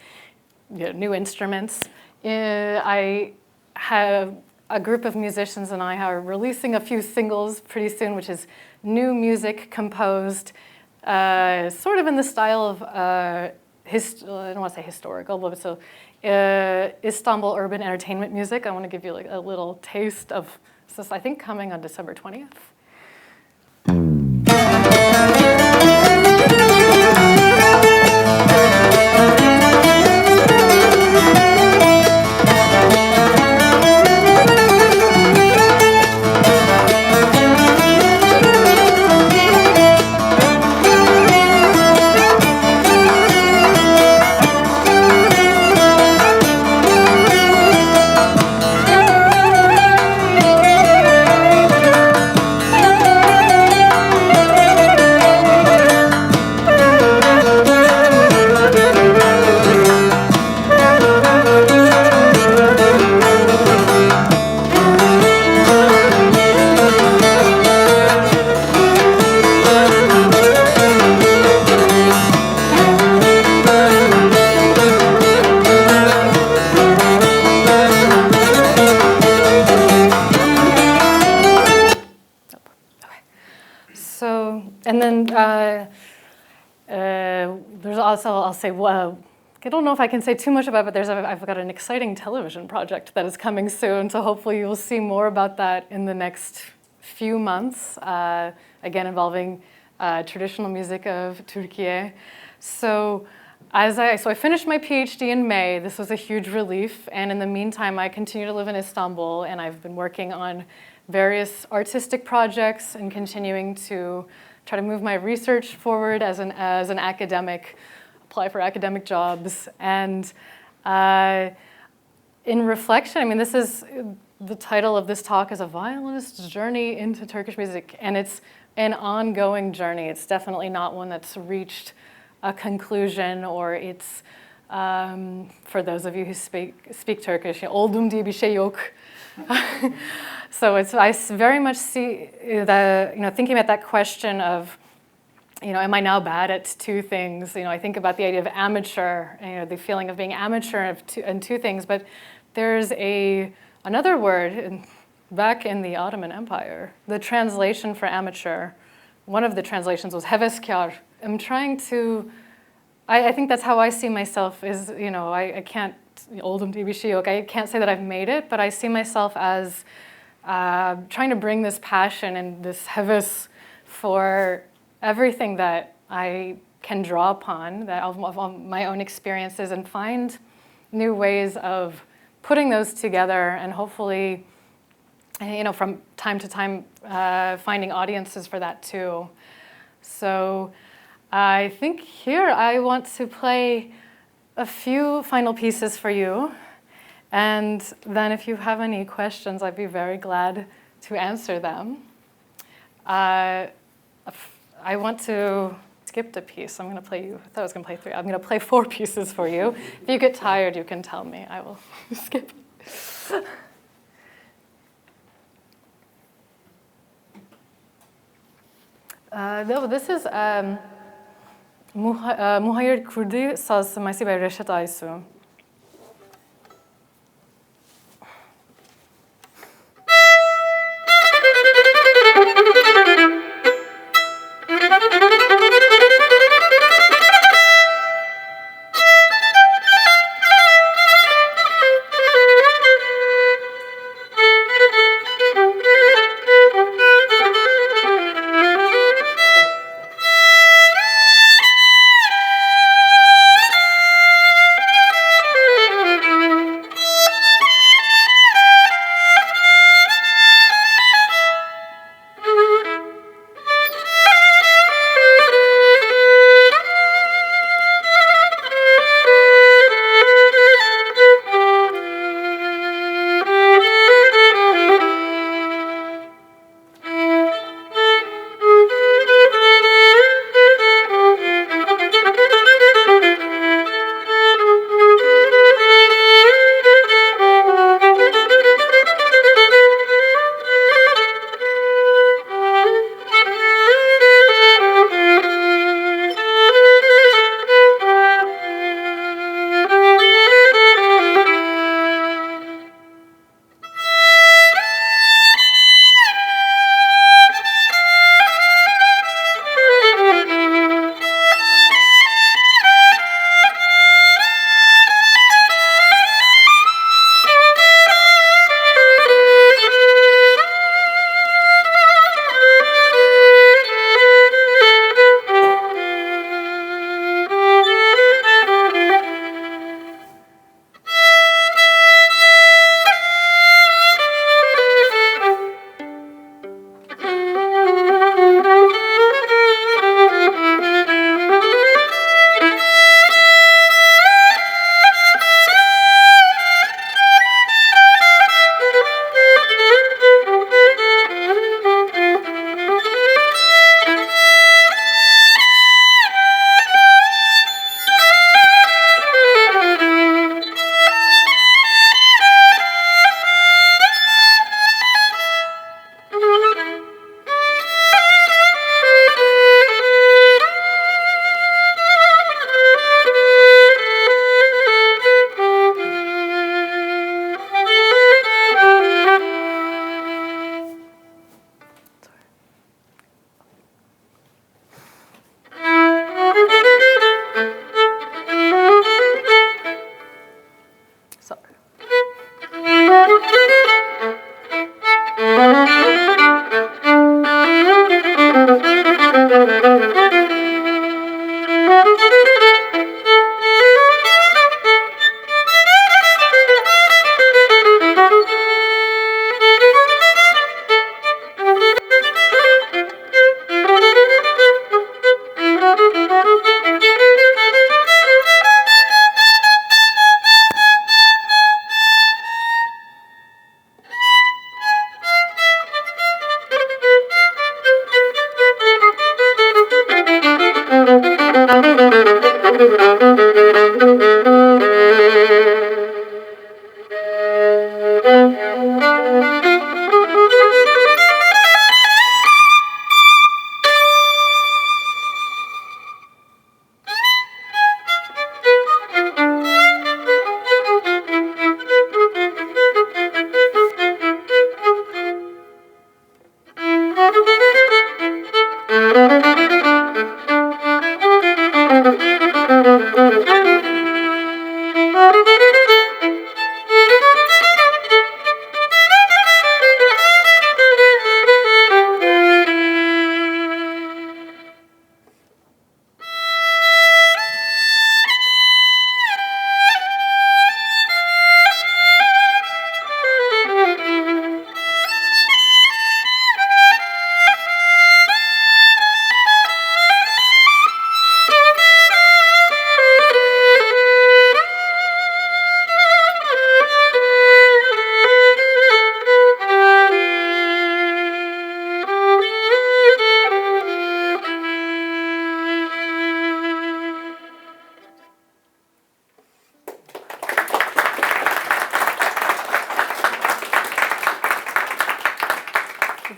new instruments. I have a group of musicians and I are releasing a few singles pretty soon, which is new music composed sort of in the style of, I don't want to say historical, but so Istanbul urban entertainment music. I want to give you a little taste of this, I think, coming on December 20th. And then there's also, I'll say, I don't know if I can say too much about it, but I've got an exciting television project that is coming soon, so hopefully you'll see more about that in the next few months, again involving traditional music of Turkey. So I finished my PhD in May. This was a huge relief, and in the meantime I continue to live in Istanbul, and I've been working on various artistic projects and continuing to try to move my research forward as an academic, apply for academic jobs. And in reflection, I mean, this is the title of this talk is A Violinist's Journey into Turkish Music, and it's an ongoing journey. It's definitely not one that's reached a conclusion, or it's, for those of you who speak Turkish, oldum diye bir şey yok. So I very much see thinking about that question of, am I now bad at two things? I think about the idea of amateur, the feeling of being amateur in two things, but there's another word back in the Ottoman Empire. The translation for amateur, one of the translations was heveskar. I'm trying to, I think that's how I see myself is, I can't, oldum diye bir şey yok, I can't say that I've made it, but I see myself as trying to bring this passion and this heves for everything that I can draw upon, that of my own experiences, and find new ways of putting those together, and hopefully, from time to time, finding audiences for that too. So I think here I want to play a few final pieces for you, and then if you have any questions, I'd be very glad to answer them. I want to skip a piece. I'm going to play you. I thought I was going to play 3. I'm going to play 4 pieces for you. If you get tired, you can tell me. I will skip. This is Muhayyer Kurdi Saz Semaisi by Reşat Aysu.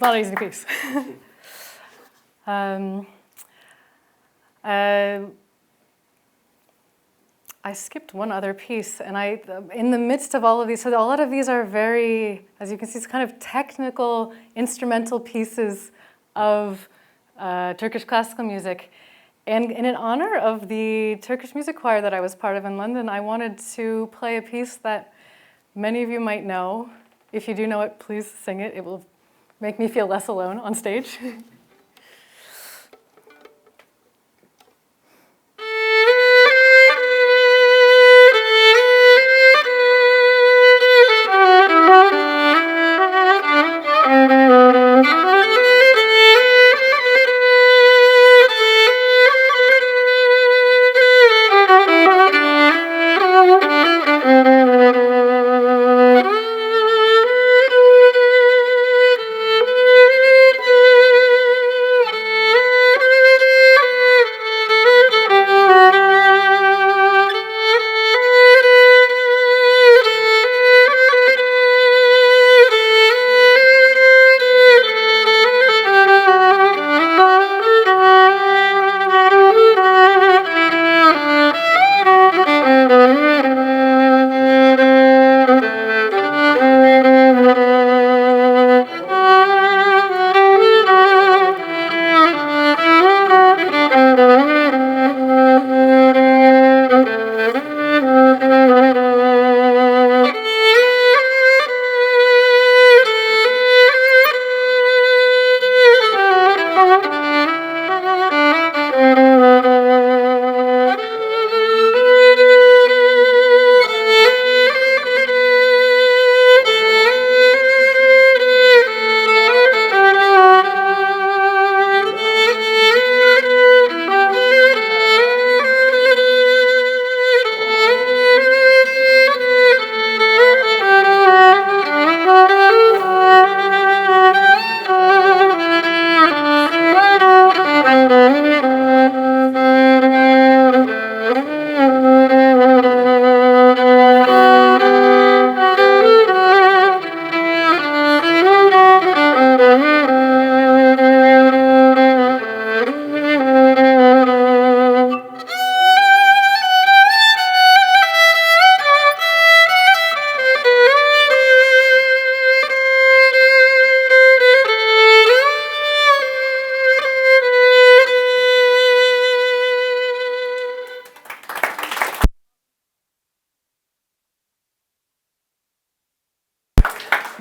not an easy piece. I skipped one other piece, and in the midst of all of these, so a lot of these are very, as you can see, it's kind of technical, instrumental pieces of Turkish classical music. And in honor of the Turkish music choir that I was part of in London, I wanted to play a piece that many of you might know. If you do know it, please sing it. It will make me feel less alone on stage.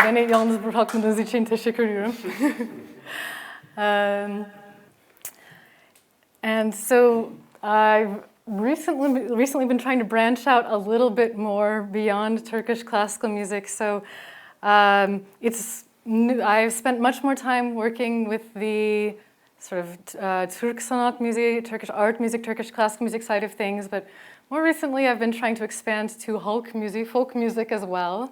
Beni yalnız bırakmadığınız için teşekkür ediyorum. And so I've recently been trying to branch out a little bit more beyond Turkish classical music. So I've spent much more time working with the sort of Türk sanat music, Turkish art music, Turkish classical music side of things. But more recently, I've been trying to expand to halk music, folk music as well.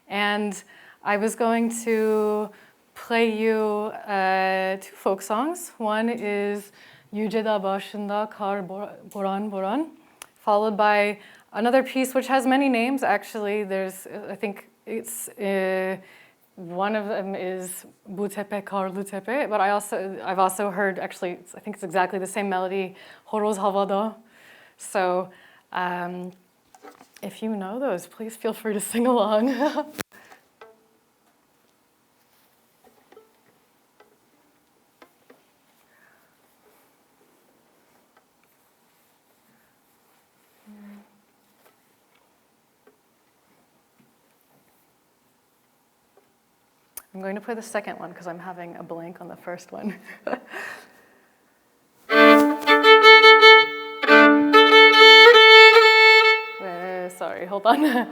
And I was going to play you two folk songs. One is Yüce Dağ Başında Kar Boran Boran, followed by another piece which has many names actually. I think it's one of them is Bu Tepe Karlı Tepe, but I've also heard actually I think it's exactly the same melody, Horoz Havada. So if you know those, please feel free to sing along. I'm going to play the second one because I'm having a blank on the first one. Sorry, hold on.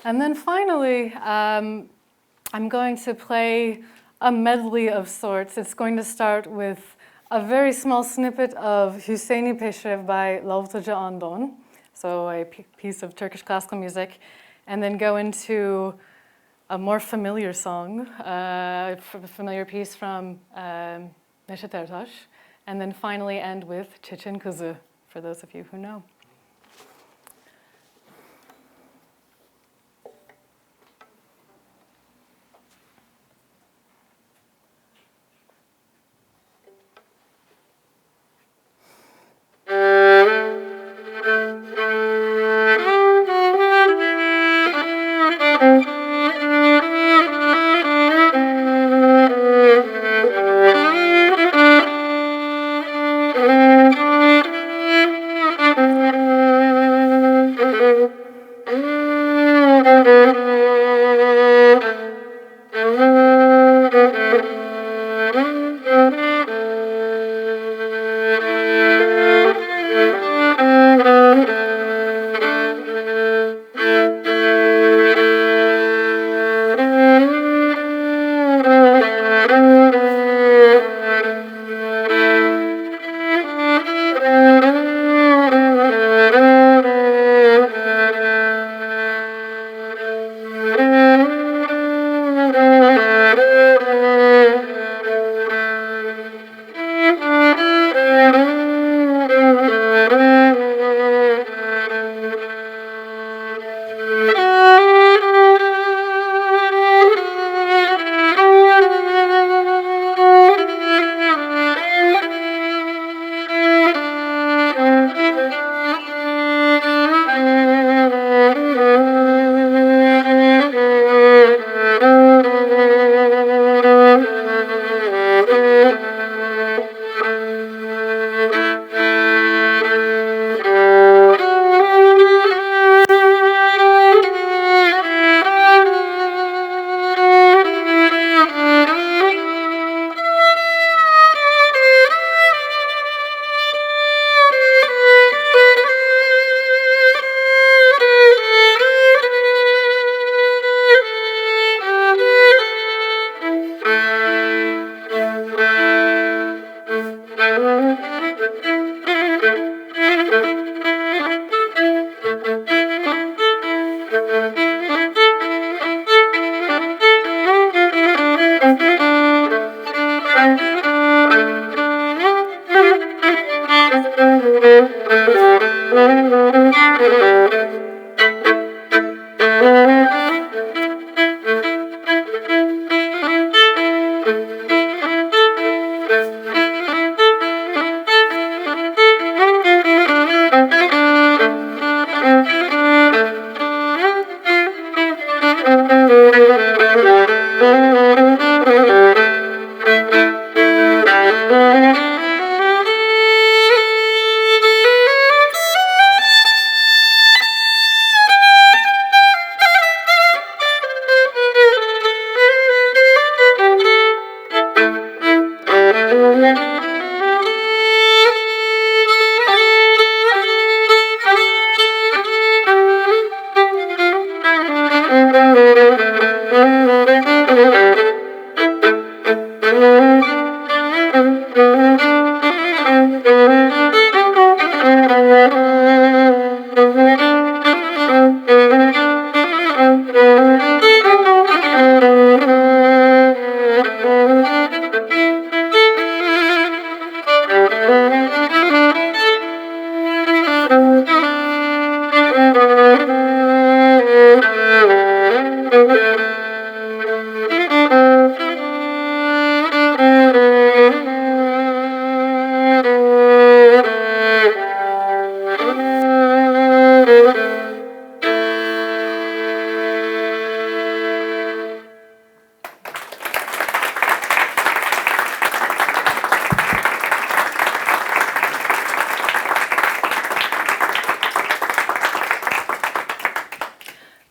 And then finally, I'm going to play a medley of sorts. It's going to start with a very small snippet of Hüseyni Peşrev by Lavtoca Andon, so a piece of Turkish classical music, and then go into a more familiar song, a familiar piece from Neşet Ertaş, and then finally end with Çeçen Kızı, for those of you who know.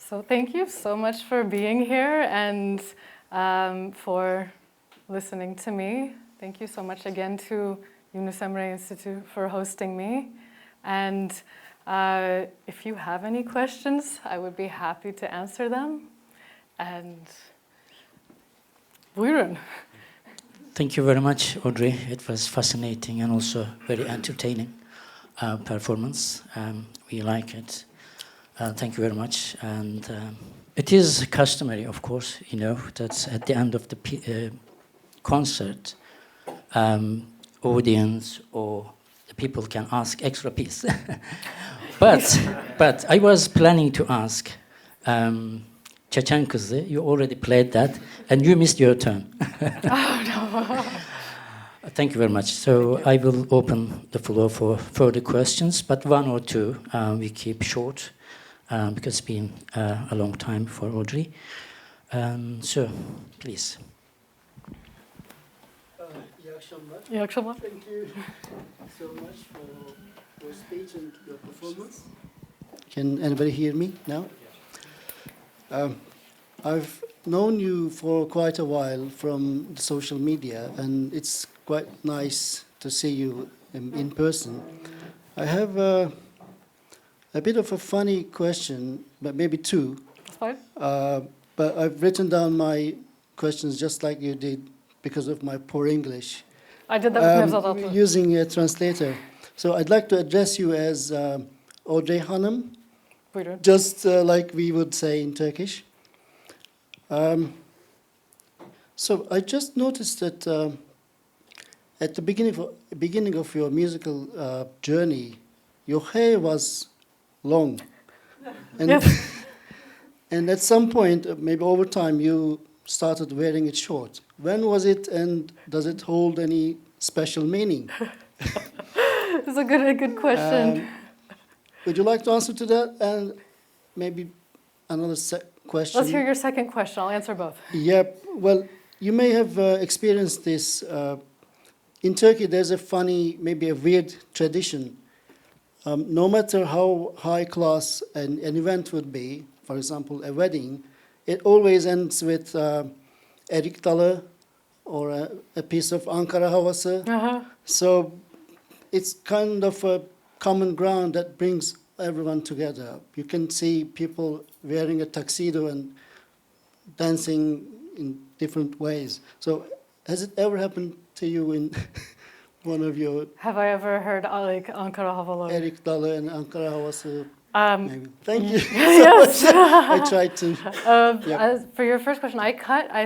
So thank you so much for being here and for listening to me. Thank you so much again to Yunus Emre Enstitüsü for hosting me. And If you have any questions, I would be happy to answer them. And buyurun. Thank you very much, Audrey. It was fascinating and also very entertaining performance. We like it. Thank you very much. And it is customary, of course, that at the end of the concert, audience or the people can ask extra piece. but I was planning to ask, Çeçen Kızı, you already played that, and you missed your turn. Oh, no. Thank you very much. So I will open the floor for further questions, but one or two we keep short because it's been a long time for Audrey. So, please. İyi akşamlar. Thank you so much for your speech and your performance. Can anybody hear me now? I've known you for quite a while from the social media, and it's quite nice to see you in person. I have a bit of a funny question, but maybe two. That's fine. But I've written down my questions just like you did because of my poor English. I did that with Nevzat Atlı. Using a translator. So I'd like to address you as Audrey Hanım, Buyurun. just like we would say in Turkish. So I just noticed that at the beginning of your musical journey, your hair was long. And, Yes. and at some point, maybe over time, you started wearing it short. When was it, and does it hold any special meaning? It's a good question. Would you like to answer to that? And maybe another question. Let's hear your second question. I'll answer both. Yeah, well, you may have experienced this. In Turkey, there's a funny, maybe a weird tradition. No matter how high class an event would be, for example, a wedding, it always ends with erik dalı or a piece of Ankara havası. Uh-huh. So it's kind of a common ground that brings everyone together. You can see people wearing a tuxedo and dancing in different ways. So has it ever happened to you in one of your Have I ever heard like Ankara havaları? erik dalı and Ankara havası? Maybe. Thank you. Yes. I tried to. Yeah. For your first question,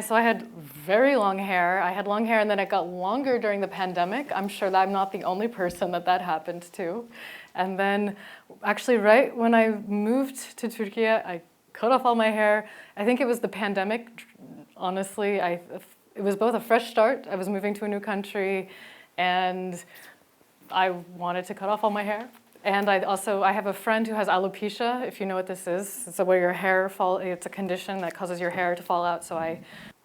so I had very long hair. I had long hair and then it got longer during the pandemic. I'm sure that I'm not the only person that happened to. And then actually right when I moved to Turkey, I cut off all my hair. I think it was the pandemic. Honestly, it was both a fresh start. I was moving to a new country and I wanted to cut off all my hair. And I have a friend who has alopecia, if you know what this is. It's where your hair it's a condition that causes your hair to fall out. So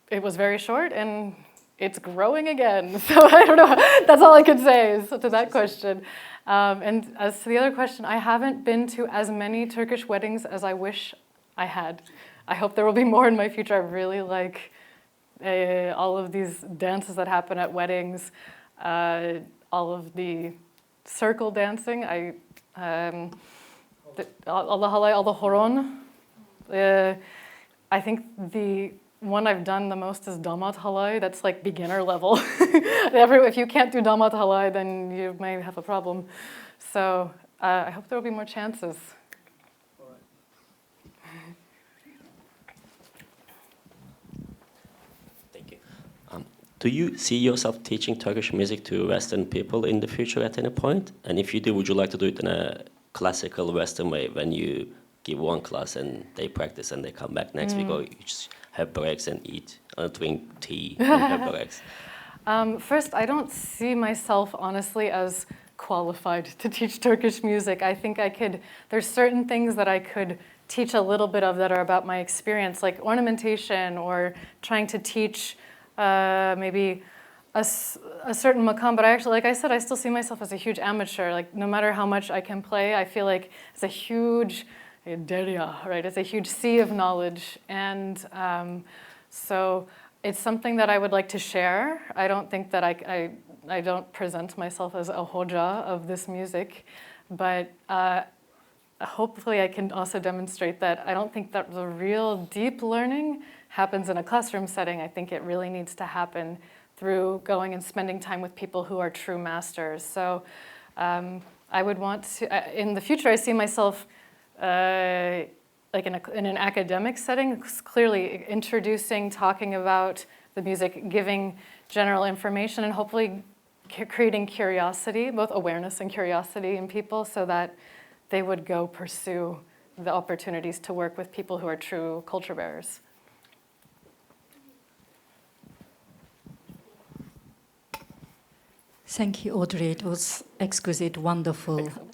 it was very short and it's growing again. So I don't know, that's all I could say to that question. And as to the other question, I haven't been to as many Turkish weddings as I wish I had. I hope there will be more in my future. I really like all of these dances that happen at weddings, all of the circle dancing. All the halay, all the horon. I think the one I've done the most is damat halay. That's like beginner level. If you can't do damat halay, then you may have a problem. So I hope there will be more chances. Thank you. Do you see yourself teaching Turkish music to Western people in the future at any point? And if you do, would you like to do it in a classical Western way when you give one class and they practice and they come back next week, or you just have breaks and eat, drink tea and have breaks? First, I don't see myself, honestly, as qualified to teach Turkish music. I think there's certain things that I could teach a little bit of that are about my experience, like ornamentation or trying to teach maybe a certain makam, but I actually, like I said, I still see myself as a huge amateur. Like no matter how much I can play, I feel like it's a huge derya, right? It's a huge sea of knowledge, and so it's something that I would like to share. I don't think that I don't present myself as a hoja of this music, but hopefully I can also demonstrate that I don't think that the real deep learning happens in a classroom setting. I think it really needs to happen through going and spending time with people who are true masters. So I would want to, in the future, I see myself like in an academic setting, clearly introducing, talking about the music, giving general information, and hopefully creating curiosity, both awareness and curiosity in people, so that they would go pursue the opportunities to work with people who are true culture bearers. Thank you, Audrey. It was exquisite, wonderful. Excellent.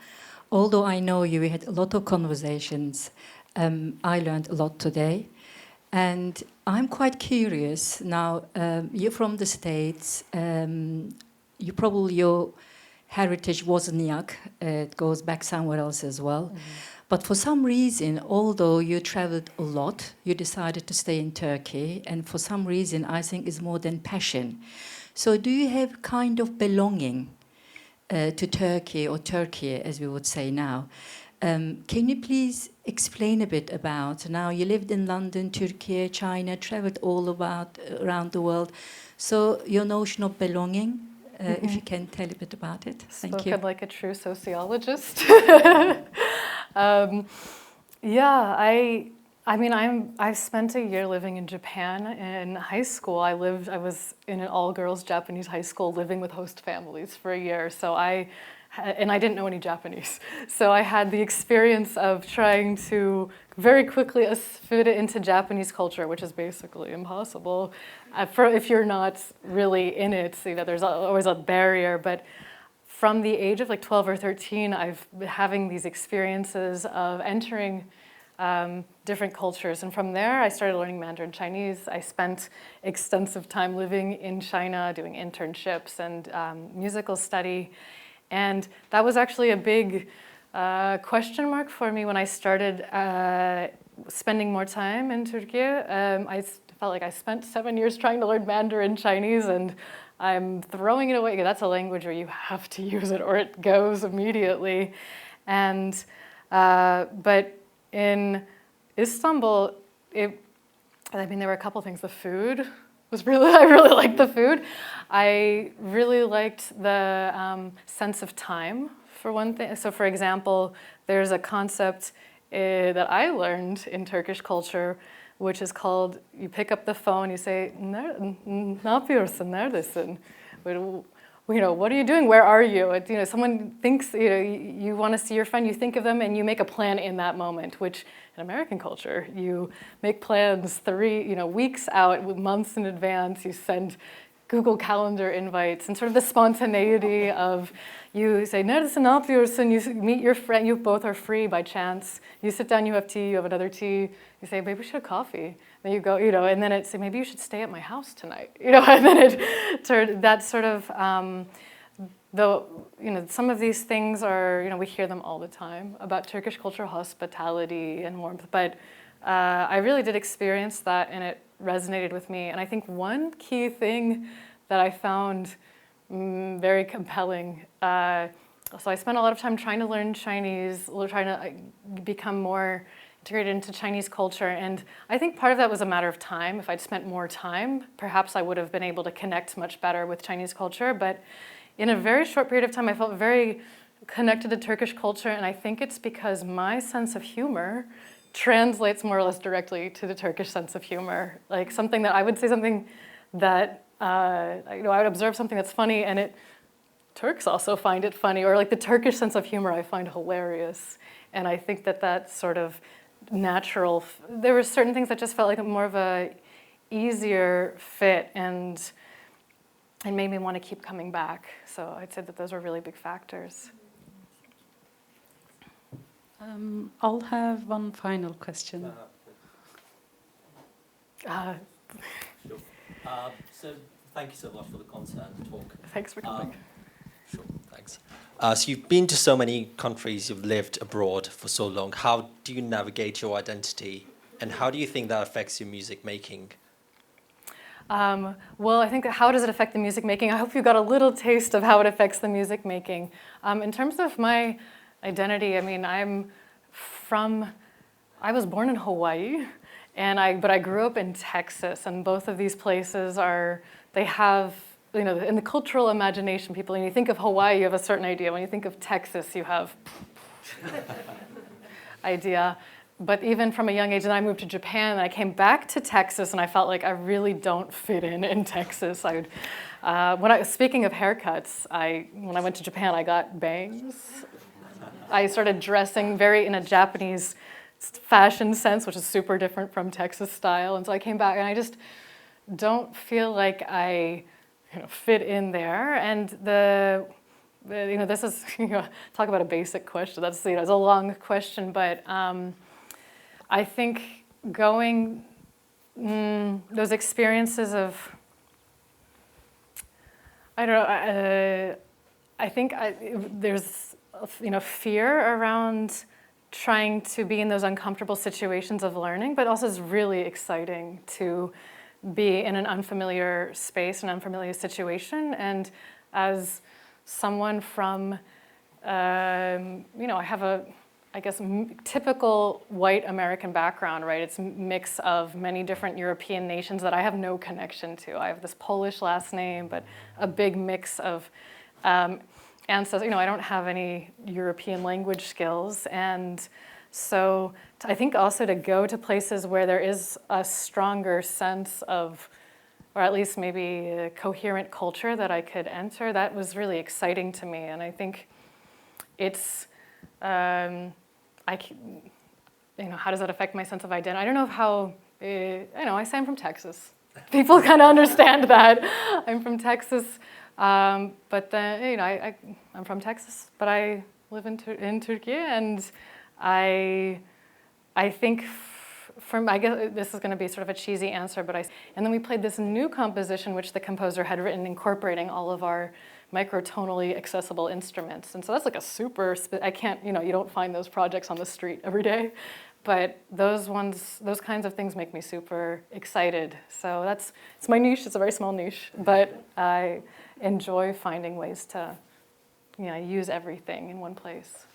Although I know you, we had a lot of conversations, I learned a lot today. And I'm quite curious now, you're from the States, your heritage Wozniak, it goes back somewhere else as well. Mm-hmm. But for some reason, although you traveled a lot, you decided to stay in Turkey, and for some reason, I think it's more than passion. So do you have kind of belonging to Turkey, or Turkey, as we would say now? Can you please explain a bit about, now you lived in London, Turkey, China, traveled all around the world. So your notion of belonging, if you can tell a bit about it. Thank you. Spoken like a true sociologist. I've spent a year living in Japan. In high school, I was in an all-girls Japanese high school living with host families for a year. And I didn't know any Japanese. So I had the experience of trying to very quickly fit it into Japanese culture, which is basically impossible if you're not really in it. There's always a barrier. But from the age of like 12 or 13, I've been having these experiences of entering different cultures. And from there, I started learning Mandarin Chinese. I spent extensive time living in China, doing internships and musical study. And that was actually a big question mark for me when I started spending more time in Turkey. I felt like I spent 7 years trying to learn Mandarin Chinese, and I'm throwing it away. That's a language where you have to use it or it goes immediately. And but in Istanbul, there were a couple things. The food was I really liked the food. I really liked the sense of time, for one thing. So for example, there's a concept that I learned in Turkish culture, which is called, you pick up the phone, you say, ne yapıyorsun, neredesin? What are you doing? Where are you? Someone thinks, you want to see your friend, you think of them and you make a plan in that moment, which in American culture, you make plans 3 weeks out, months in advance, you send Google Calendar invites, and sort of the spontaneity of, you say, neredesin, ne yapıyorsun? You meet your friend, you both are free by chance. You sit down, you have tea, you have another tea, you say, maybe we should have coffee. Then you go, and then it's, maybe you should stay at my house tonight, and then that sort of, some of these things are, we hear them all the time about Turkish culture, hospitality and warmth, but I really did experience that, and it resonated with me. And I think one key thing that I found very compelling, so I spent a lot of time trying to learn Chinese, trying to become more integrated into Chinese culture, and I think part of that was a matter of time. If I'd spent more time, perhaps I would have been able to connect much better with Chinese culture, but in a very short period of time, I felt very connected to Turkish culture, and I think it's because my sense of humor translates more or less directly to the Turkish sense of humor. Like something that I would say something that, I would observe something that's funny, and Turks also find it funny, or like the Turkish sense of humor I find hilarious. And I think that sort of natural, there were certain things that just felt like more of a easier fit, and it made me want to keep coming back. So I'd say that those were really big factors. I'll have one final question. Sure. So thank you so much for the concert and talk. Thanks for coming. Sure, thanks. So you've been to so many countries, you've lived abroad for so long. How do you navigate your identity, and how do you think that affects your music making? Well, I think how does it affect the music making? I hope you got a little taste of how it affects the music making. In terms of my identity, I'm I was born in Hawaii, but I grew up in Texas, and both of these places they have, you know, in the cultural imagination, people, when you think of Hawaii, you have a certain idea. When you think of Texas, you have idea. But even from a young age, and I moved to Japan, and I came back to Texas, and I felt like I really don't fit in Texas. Speaking of haircuts, when I went to Japan, I got bangs. I started dressing in a Japanese fashion sense, which is super different from Texas style. And so I came back, and I just don't feel like I fit in there. And this is, talk about a basic question. That's, it's a long question, but I think those experiences of, I don't know, I think there's, fear around trying to be in those uncomfortable situations of learning, but also it's really exciting to be in an unfamiliar space, an unfamiliar situation. And as someone from, I have a, typical white American background, right? It's a mix of many different European nations that I have no connection to. I have this Polish last name, but a big mix of ancestors. I don't have any European language skills. And so I think also to go to places where there is a stronger sense of, or at least maybe a coherent culture that I could enter, that was really exciting to me. And I think it's, how does that affect my sense of identity? I don't know how, I say I'm from Texas. People kind of understand that. I'm from Texas. But then, I'm from Texas, but I live in Turkey, and I think I guess this is going to be sort of a cheesy answer, and then we played this new composition which the composer had written incorporating all of our microtonally accessible instruments. And so that's like a super, I can't, you don't find those projects on the street every day, but those kinds of things make me super excited. So it's my niche, it's a very small niche, but I enjoy finding ways to, use everything in one place.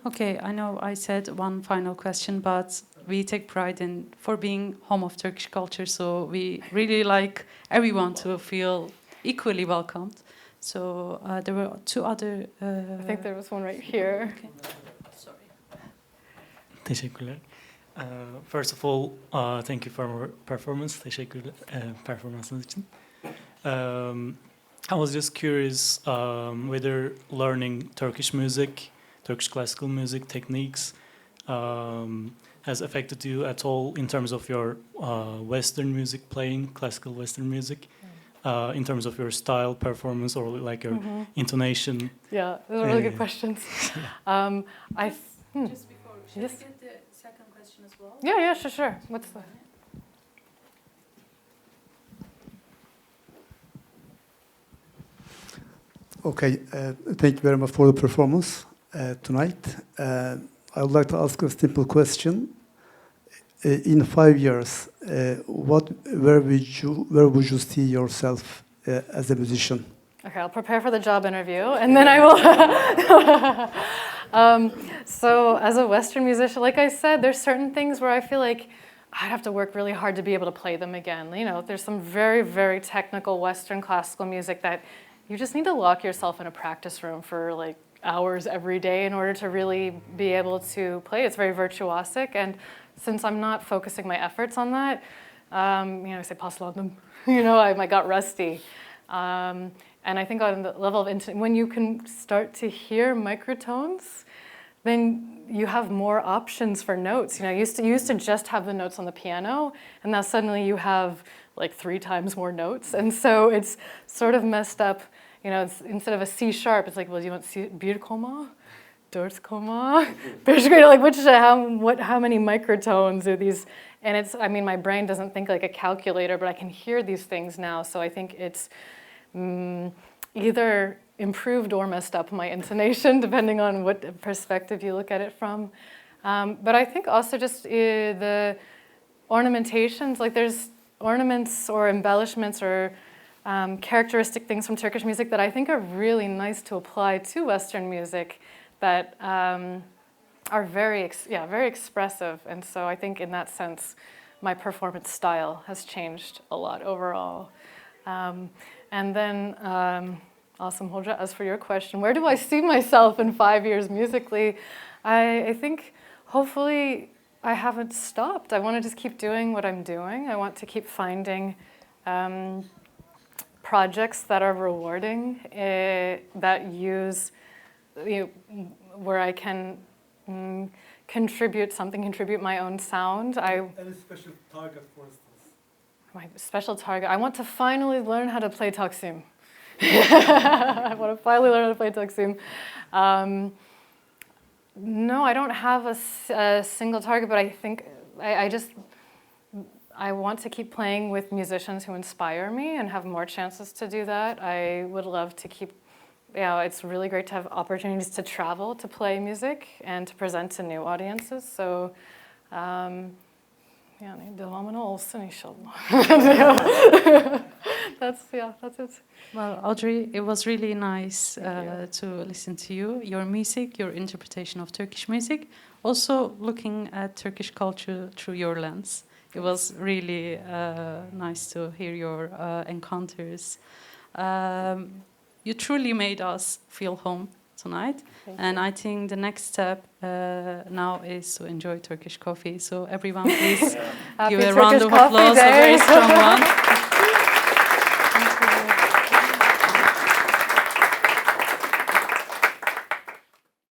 Okay, I know I said one final question, but we take pride for being home of Turkish culture, so we really like everyone to feel equally welcomed. So there were two other... I think there was one right here. Okay. Sorry. Teşekkürler. First of all, thank you for your performance. Teşekkürler performansınız için. I was just curious whether learning Turkish music, Turkish classical music techniques has affected you at all in terms of your Western music playing, classical Western music, in terms of your style, performance, or like your intonation. Yeah, those are really good questions. Just before, should yes. I get the second question as well? Yeah, sure. What's the... Okay, thank you very much for the performance tonight. I would like to ask a simple question. In 5 years, where would you see yourself as a musician? Okay, I'll prepare for the job interview, and then I will. So as a Western musician, like I said, there's certain things where I feel like I'd have to work really hard to be able to play them again. There's some very, very technical Western classical music that you just need to lock yourself in a practice room for like hours every day in order to really be able to play. It's very virtuosic, and since I'm not focusing my efforts on that, I say paslandım, I got rusty. And I think on the level of when you can start to hear microtones, then you have more options for notes. You used to just have the notes on the piano, and now suddenly you have like 3 times more notes, and so it's sort of messed up. Instead of a C sharp, it's like, well, do you want C, bir koma, dört koma, like how many microtones are these? And my brain doesn't think like a calculator, but I can hear these things now. So I think it's either improved or messed up my intonation, depending on what perspective you look at it from. But I think also just the ornamentations, like there's ornaments or embellishments or characteristic things from Turkish music that I think are really nice to apply to Western music that are very expressive, and so I think in that sense, my performance style has changed a lot overall. And then, Awesome Hoca, as for your question, where do I see myself in 5 years musically? I think hopefully I haven't stopped. I want to just keep doing what I'm doing. I want to keep finding projects that are rewarding, that use, where I can contribute my own sound. Any special target, for instance? My special target, I want to finally learn how to play taksim. I want to finally learn how to play taksim. No, I don't have a single target, but I think I want to keep playing with musicians who inspire me and have more chances to do that. I would love to keep, it's really great to have opportunities to travel, to play music, and to present to new audiences. So, devamını olsun inşallah. That's it. Well, Audrey, it was really nice to listen to you, your music, your interpretation of Turkish music, also looking at Turkish culture through your lens. It was really nice to hear your encounters. You truly made us feel home tonight. And I think the next step now is to enjoy Turkish coffee. So everyone, please give a round of applause, a very strong one.